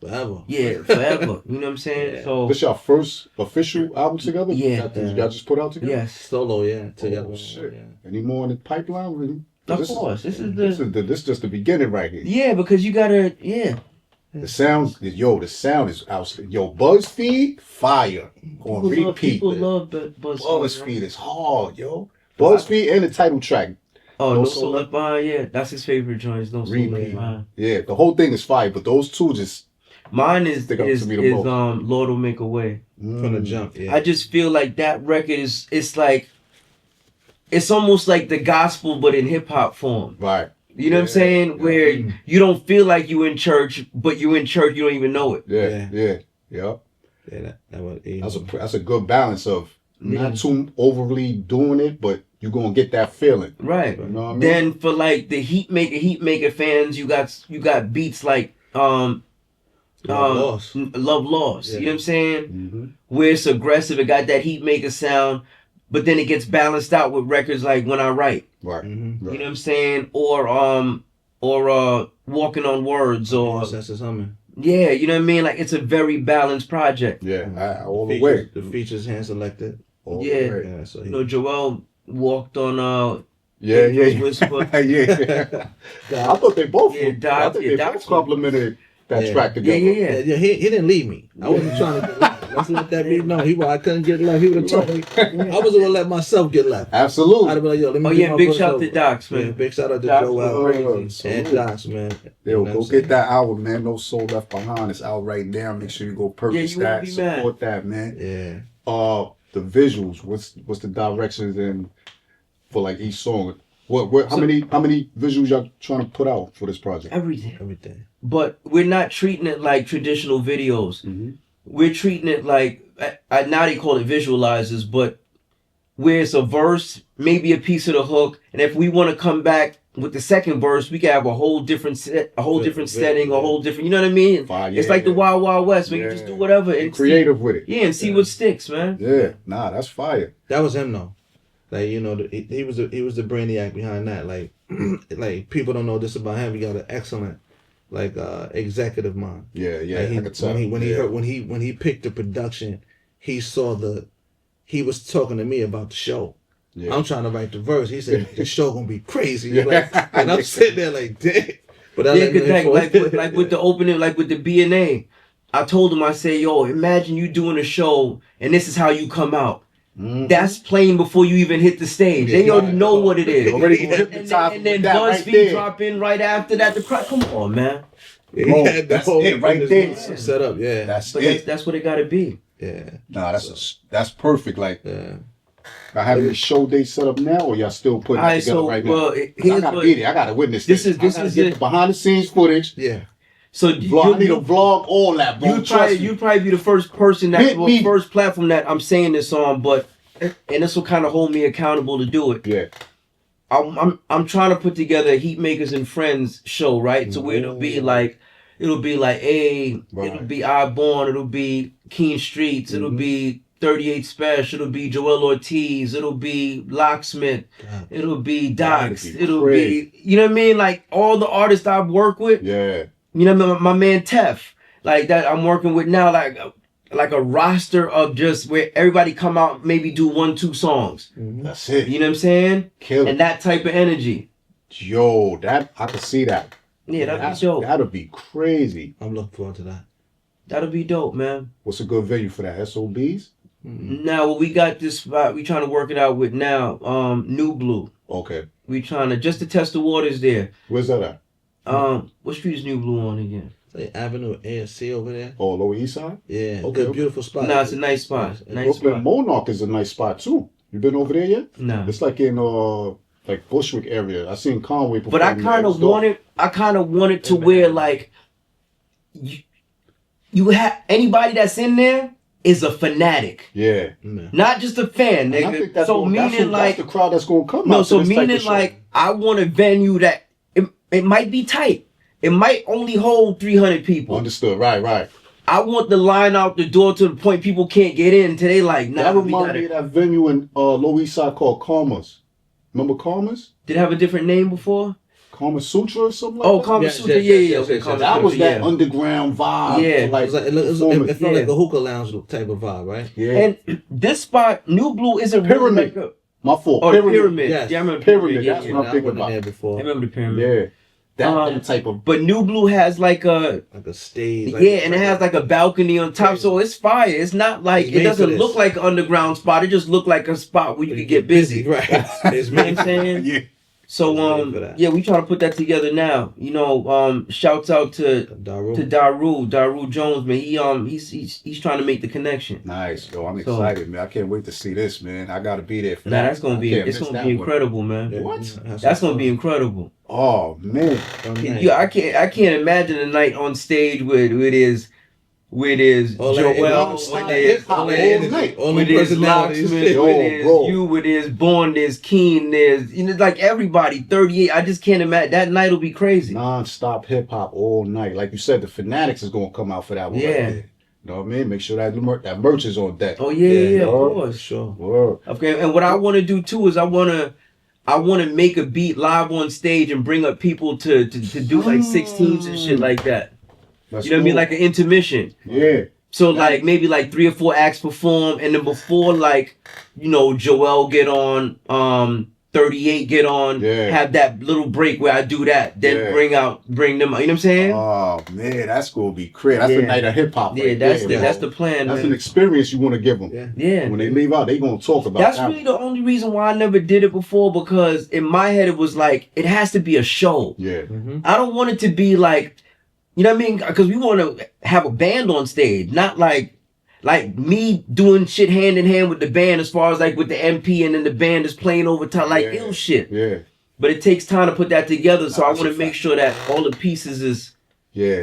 forever. Yeah, forever. You know what I'm saying? Yeah. So this your first official album together? Yeah. Y'all just put out together? Yes. Solo, together. Oh, shit. Yeah. Any more in the pipeline, really? Of course. This is just the beginning right here. Yeah, because you gotta The sound is outstanding. Yo, BuzzFeed, fire. On repeat. People love BuzzFeed. BuzzFeed is hard, yo. BuzzFeed and the title track. Oh, No Soul Left Behind, yeah. That's his favorite joints, No Soul Left Behind. Yeah, the whole thing is fire, but those two just... Mine is Lord Will Make a Way. From the jump, yeah. I just feel like that record it's like, it's almost like the gospel, but in hip-hop form. Right. You know what I'm saying? Where you don't feel like you in church, but you in church, you don't even know it. Yeah. Yeah, that's a good balance of not too overly doing it, but you're gonna get that feeling. Right. You know what I mean? Then for like the Heatmaker fans, you got beats like Love Lost. Love Lost. Yeah. You know what I'm saying? Where it's aggressive, it got that Heatmaker sound, but then it gets balanced out with records like When I Write. Right. You know what I'm saying? Or Walking on Words, or That's his humming. yeah, you know what I mean? Like it's a very balanced project. Yeah, all the Features, way. The features hand selected. All Yeah. the way. Yeah, so You know, Joel walked on Yeah. Whisper. Yeah. I thought they both. Yeah, I think they both complimented that track together. Yeah. He didn't leave me. I wasn't trying to get left. Let's let that be known. I couldn't get left. He would have told me. I wasn't gonna let myself get left. Absolutely. I'd have been like, yo, let me Oh get yeah, my big verse shout over. to Docs, man. Yeah, big shout out to Docs Joel was crazy. and Docs, man. Yo, go get that album, man. No Soul Left Behind. It's out right now. Make sure you go purchase you won't that. be mad. Support that, man. Yeah. The visuals. What's the directions in for like each song? How many visuals y'all trying to put out for this project? Everything. But we're not treating it like traditional videos. We're treating it like, now they call it visualizers, but where it's a verse, maybe a piece of the hook, and if we want to come back with the second verse, we can have a whole different setting, a whole different, you know what I mean? It's like the Wild Wild West, where you just do whatever and creative with it. Yeah, and see what sticks, man. Yeah, nah, that's fire. That was him though. Like, you know, he was the brainiac behind that. Like, like people don't know this about him. He got an excellent, like, executive mind. Yeah, Like I could tell. When he picked the production, he was talking to me about the show. Yeah. I'm trying to write the verse. He said the show gonna be crazy. Like, and I'm sitting there like, damn. But like with the opening, like with the B&A, I told him, I said, yo, imagine you doing a show and this is how you come out. That's playing before you even hit the stage. They already know what it is. And then BuzzFeed drop in right after that. The crowd, come on, man. Yeah, that's it right there. Set up, yeah. That's what it gotta be. Yeah. Nah, that's perfect. Like, I have your show date set up now, or y'all still putting it together right now? Well, I gotta be there. I gotta witness this. This is the behind the scenes footage. Yeah. So I need a vlog, all that, bro. You'd probably be the first person first platform that I'm saying this on, and this will kind of hold me accountable to do it. Yeah. I'm trying to put together a Heatmakerz and Friends show, right? So where it'll be like it'll be I Born, it'll be Keen Streets, it'll be 38 Special, it'll be Joel Ortiz, it'll be Locksmith, it'll be Docs, it'll be, you know what I mean? Like all the artists I've worked with. Yeah. You know, my man Tef, like that I'm working with now, like a roster of just where everybody come out, maybe do 1-2 songs. That's it. You know what I'm saying? And that type of energy. Yo, that I can see that. Yeah, that'd be dope. That'll be crazy. I'm looking forward to that. That'll be dope, man. What's a good venue for that? SOBs? Now, we got this spot we trying to work it out with now. New Blue. Okay. We trying to just to test the waters there. Where's that at? What street is New Blue on again? Like Avenue ASC over there. Oh, Lower East Side? Yeah. Okay. Good, beautiful spot. Nah, it's a nice spot. Brooklyn Monarch is a nice spot too. You been over there yet? No. It's like in like Bushwick area. I seen Conway perform. But I kind of wanted to where like you have anybody that's in there is a fanatic. Yeah. Not just a fan, nigga. I think that's that's the crowd that's gonna come out. No, so meaning like I want a venue that it might be tight. It might only hold 300 people. Understood. Right. I want the line out the door to the point people can't get in until they like, nah. That reminds me of that venue in Lower East Side called Karma's. Remember Karma's? Did it have a different name before? Kama Sutra or something like that? Oh, Kama Sutra, yeah. Okay, that was that underground vibe. Yeah. Like, it felt like a hookah lounge type of vibe, right? Yeah. And this spot, New Blue, isn't Pyramid. Really My fault. Oh, Pyramid. Yes. Yeah, I remember Pyramid. Yeah, That's what I'm thinking about. Before. I remember the Pyramid. Yeah. that type of. But New Blue has like a stage. and it has like a balcony on top, so it's fire. It's not like it doesn't look like an underground spot. It just looked like a spot where you could get busy. Right. It's You know what I'm saying? Yeah. So we try to put that together now. You know, shouts out to Daru Jones, man. He's trying to make the connection. Nice, yo. I'm excited, man. I can't wait to see this, man. I gotta be there for Nah, that. it's gonna be incredible, man. Yeah. What? That's gonna be incredible. Oh man. I can't imagine a night on stage with his Joel, with his Locksmith, with his Born, there's Keen, there's like everybody. 38. I just can't imagine that night will be crazy. Non-stop hip hop all night. Like you said, the Fanatics is gonna come out for that one. Yeah. Right there. You know what I mean? Make sure that merch is on deck. Oh yeah, of course. Sure. Word. Okay, and what I want to do too is I want to make a beat live on stage and bring up people to do like 16s and shit like that. That's You know what I mean? Like an intermission. Yeah. So like maybe like 3 or 4 acts perform, and then before Joel get on, 38 get on, have that little break where I do that, then bring them. You know what I'm saying? Oh man, that's gonna be crazy. That's the night of hip hop. Yeah, that's the plan. That's man. an experience you want to give them. Yeah. When they leave out, they gonna talk about. That's really the only reason why I never did it before, because in my head it was like it has to be a show. Yeah. Mm-hmm. I don't want it to be like. You know what I mean? Because we want to have a band on stage, not like me doing shit hand in hand with the band as far as like with the MP and then the band is playing over time, like ill shit. Yeah. But it takes time to put that together, so I want to make sure that all the pieces is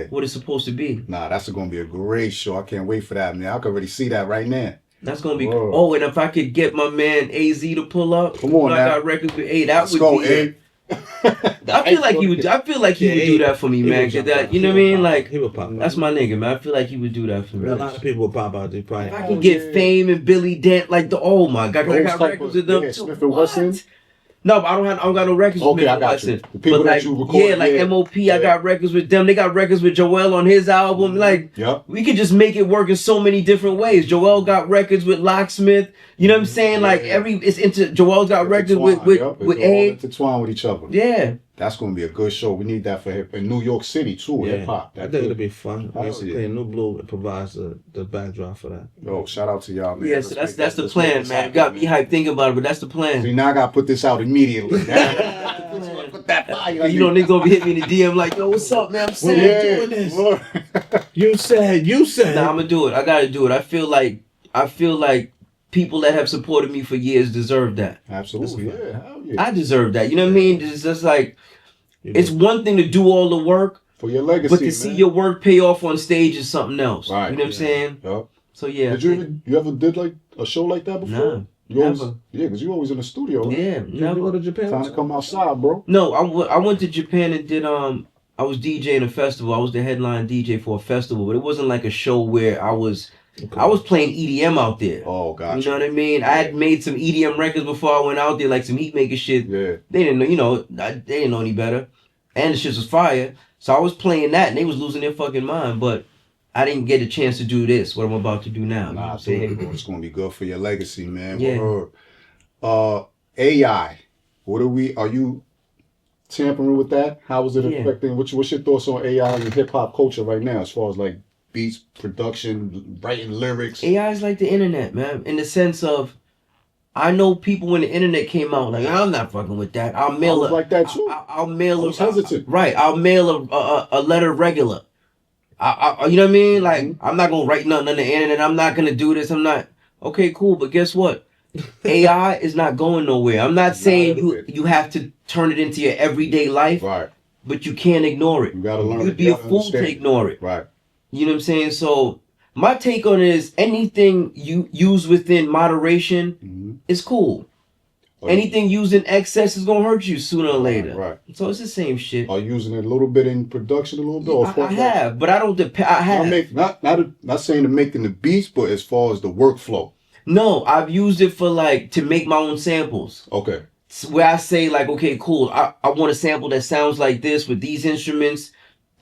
what it's supposed to be. Nah, that's going to be a great show. I can't wait for that, man. I can already see that right now. That's going to be cool. Oh, and if I could get my man AZ to pull up. Come on, I got records with A. That would go, be it. I feel like he would do that for me, man. That, you know what I mean? Like, he would pop. That's my nigga, man. I feel like he would do that for me. A lot of people would pop out. They probably. If I can get Fame and Billy Dent, like oh my god, I got records with them too. Smith and Wesson. No, but I don't got no records with Okay, Smith I and got Wesson. you. The people but that like, you record, like MOP, I got records with them. They got records with Joel on his album. Like, we could just make it work in so many different ways. Joel got records with Locksmith. You know what I'm saying? Like Joel's got records with A. Intertwined with each other. Yeah. That's going to be a good show. We need that for in New York City too, hip hop. I think it'll be fun. Basically, New Blue provides the backdrop for that. Yo, shout out to y'all, man. Yeah, so that's the plan, man. Got me hyped thinking about it, but that's the plan. See, now I got to put this out immediately. Put that fire. You know, niggas gonna be hitting me in the DM like, yo, what's up, man? I'm saying doing this. You said. Nah, I'm gonna do it. I gotta do it. I feel like people that have supported me for years deserve that. Absolutely, hell yeah. I deserve that. You know what I mean? It's just like, it's one thing to do all the work for your legacy, but to see your work pay off on stage is something else. Right. You know what I'm saying? Yep. So yeah. Did you ever did like a show like that before? Nah. Never. Because you always in the studio. Right? Yeah, never. Go to Japan. Time to come outside, bro. No, I went to Japan and did I was DJing a festival. I was the headline DJ for a festival, but it wasn't like a show where I was playing EDM out there. Oh, gotcha. You know what I mean? I had made some EDM records before I went out there, like some Heatmakerz shit. Yeah. They didn't know, they didn't know any better. And the shit was fire. So I was playing that and they was losing their fucking mind, but I didn't get a chance to do this, what I'm about to do now. Nah, it's going to be good for your legacy, man. Yeah. AI. Are you tampering with that? How is it affecting, what's your thoughts on AI and hip hop culture right now as far as like beats, production, writing lyrics? AI is like the internet, man, in the sense of, I know people when the internet came out, like, I'm not fucking with that. I'll mail like that too. I'll mail I was hesitant. Right, I'll mail a letter regular. You know what I mean? Like, I'm not gonna write nothing on the internet. I'm not gonna do this. I'm not. Okay, cool. But guess what? AI is not going nowhere. I'm not saying you have to turn it into your everyday life. Right. But you can't ignore it. You gotta learn. You'd be a fool to ignore it. Right. You know what I'm saying? So my take on it is anything you use within moderation is cool. Anything used in excess is gonna hurt you sooner or later. Right. So it's the same shit. Are you using it a little bit in production, a little bit? I have, but I don't depend. I have. Not saying to making the beats, but as far as the workflow. No, I've used it for to make my own samples. Okay. Where I say like, okay, cool. I want a sample that sounds like this with these instruments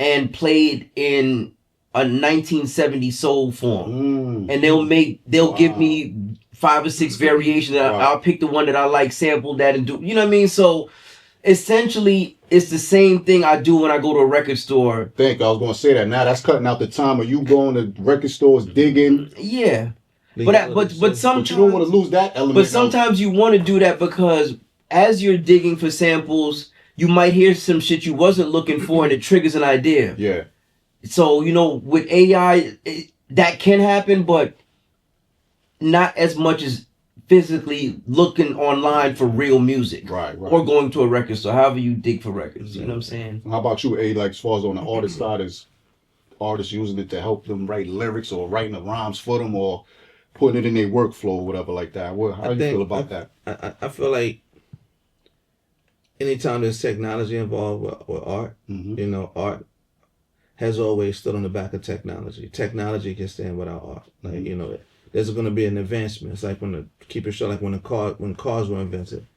and played in a 1970s soul form. And they'll give me 5 or 6 variations. I'll pick the one that I like, sample that and do, you know what I mean? So essentially, it's the same thing I do when I go to a record store. I was gonna say that. Now that's cutting out the time of you going to record stores digging. Yeah. But sometimes you don't want to lose that element. But sometimes you want to do that because as you're digging for samples, you might hear some shit you wasn't looking for, and it triggers an idea. Yeah. So with AI, that can happen, but not as much as physically looking online for real music. Right. Or going to a record store, however you dig for records. You know what I'm saying? How about you, A? Like as far as on the artist side, is artists using it to help them write lyrics or writing the rhymes for them or putting it in their workflow or whatever like that? How do you feel about that? I feel like anytime there's technology involved with art, art has always stood on the back of technology. Technology can stand without art. Like, there's going to be an advancement. It's like when cars were invented,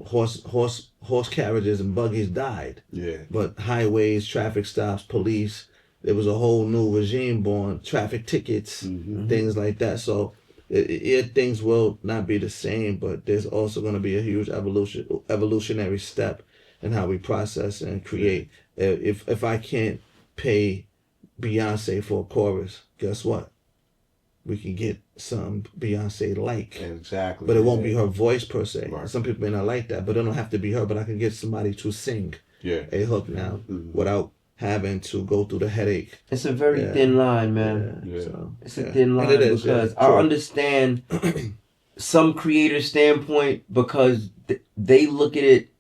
horse carriages and buggies died. Yeah. But highways, traffic stops, police, there was a whole new regime born, traffic tickets, things like that. So things will not be the same, but there's also going to be a huge evolutionary step in how we process and create. If I can't pay Beyonce for a chorus, guess what? We can get some Beyonce like. Exactly. But it won't be her voice per se. Right. Some people may not like that, but it don't have to be her, but I can get somebody to sing a hook now without having to go through the headache. It's a very thin line, man. Yeah. So, it's a thin line because I understand some creators' standpoint because they look at it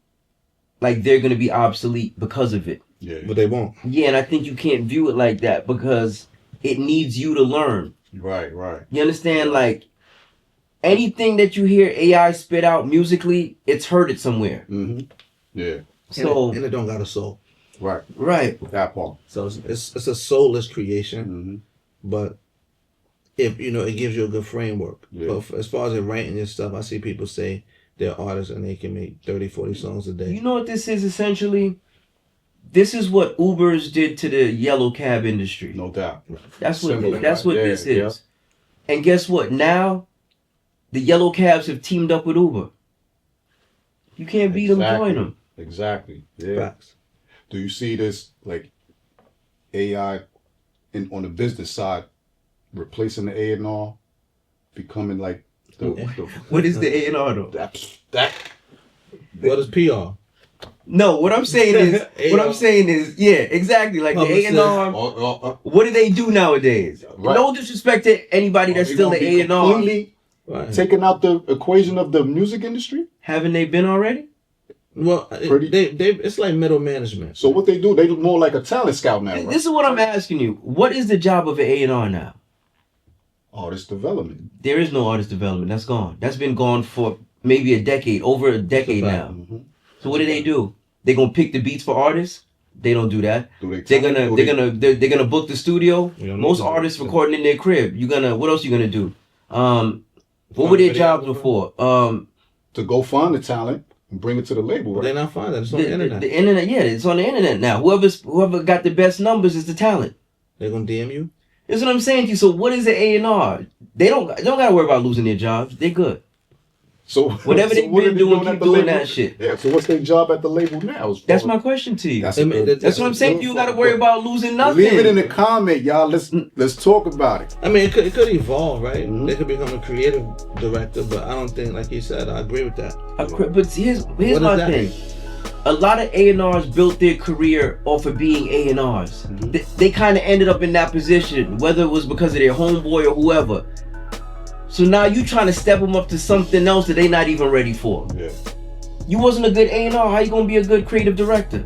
like they're going to be obsolete because of it. Yeah. But they won't. Yeah, and I think you can't view it like that because it needs you to learn. Right. You understand? Like, anything that you hear AI spit out musically, it's heard it somewhere. Mm-hmm. Yeah. So and it don't got a soul. Right. That part. So it's a soulless creation, but if it gives you a good framework. Yeah. But as far as writing and stuff, I see people say they're artists and they can make 30, 40 songs a day. You know what this is essentially? This is what Ubers did to the yellow cab industry. No doubt. That's what Similar, this is. Yeah. And guess what? Now the yellow cabs have teamed up with Uber. You can't beat them, join them. Exactly. Yeah. Facts. Do you see this like AI on the business side replacing the A&R, becoming like the What is the A&R though? that What is PR? No, what I'm saying is, yeah, exactly. Like the A&R. What do they do nowadays? Right. No disrespect to anybody that's still the A&R. Completely taking out the equation of the music industry. Haven't they been already? Well, it's like middle management. So what they do more like a talent scout now, right? This is what I'm asking you. What is the job of an A&R now? Artist development. There is no artist development. That's gone. That's been gone for maybe over a decade now. Mm-hmm. So what do? They gonna pick the beats for artists? They don't do that. They're gonna book the studio. Most artists recording in their crib. What else you gonna do? What were their jobs before? To go find the talent and bring it to the label, right? They're not finding it. It's on the internet. The internet, yeah, it's on the internet now. Whoever got the best numbers is the talent. They're gonna DM you. That's what I'm saying to you. So what is the A&R? They don't gotta worry about losing their jobs. They're good. So whatever they've been doing, keep doing that shit. Yeah. So what's their job at the label now? That's my question to you. That's what I'm saying. You gotta worry about losing nothing. Leave it in the comment, y'all. Let's talk about it. I mean, it could evolve, right? They could become a creative director, but I don't think, like you said, I agree with that. But here's my thing. A lot of A&Rs built their career off of being A&Rs. They kind of ended up in that position, whether it was because of their homeboy or whoever. So now you trying to step them up to something else that they not even ready for. Yeah. You wasn't a good A&R. How you gonna be a good creative director?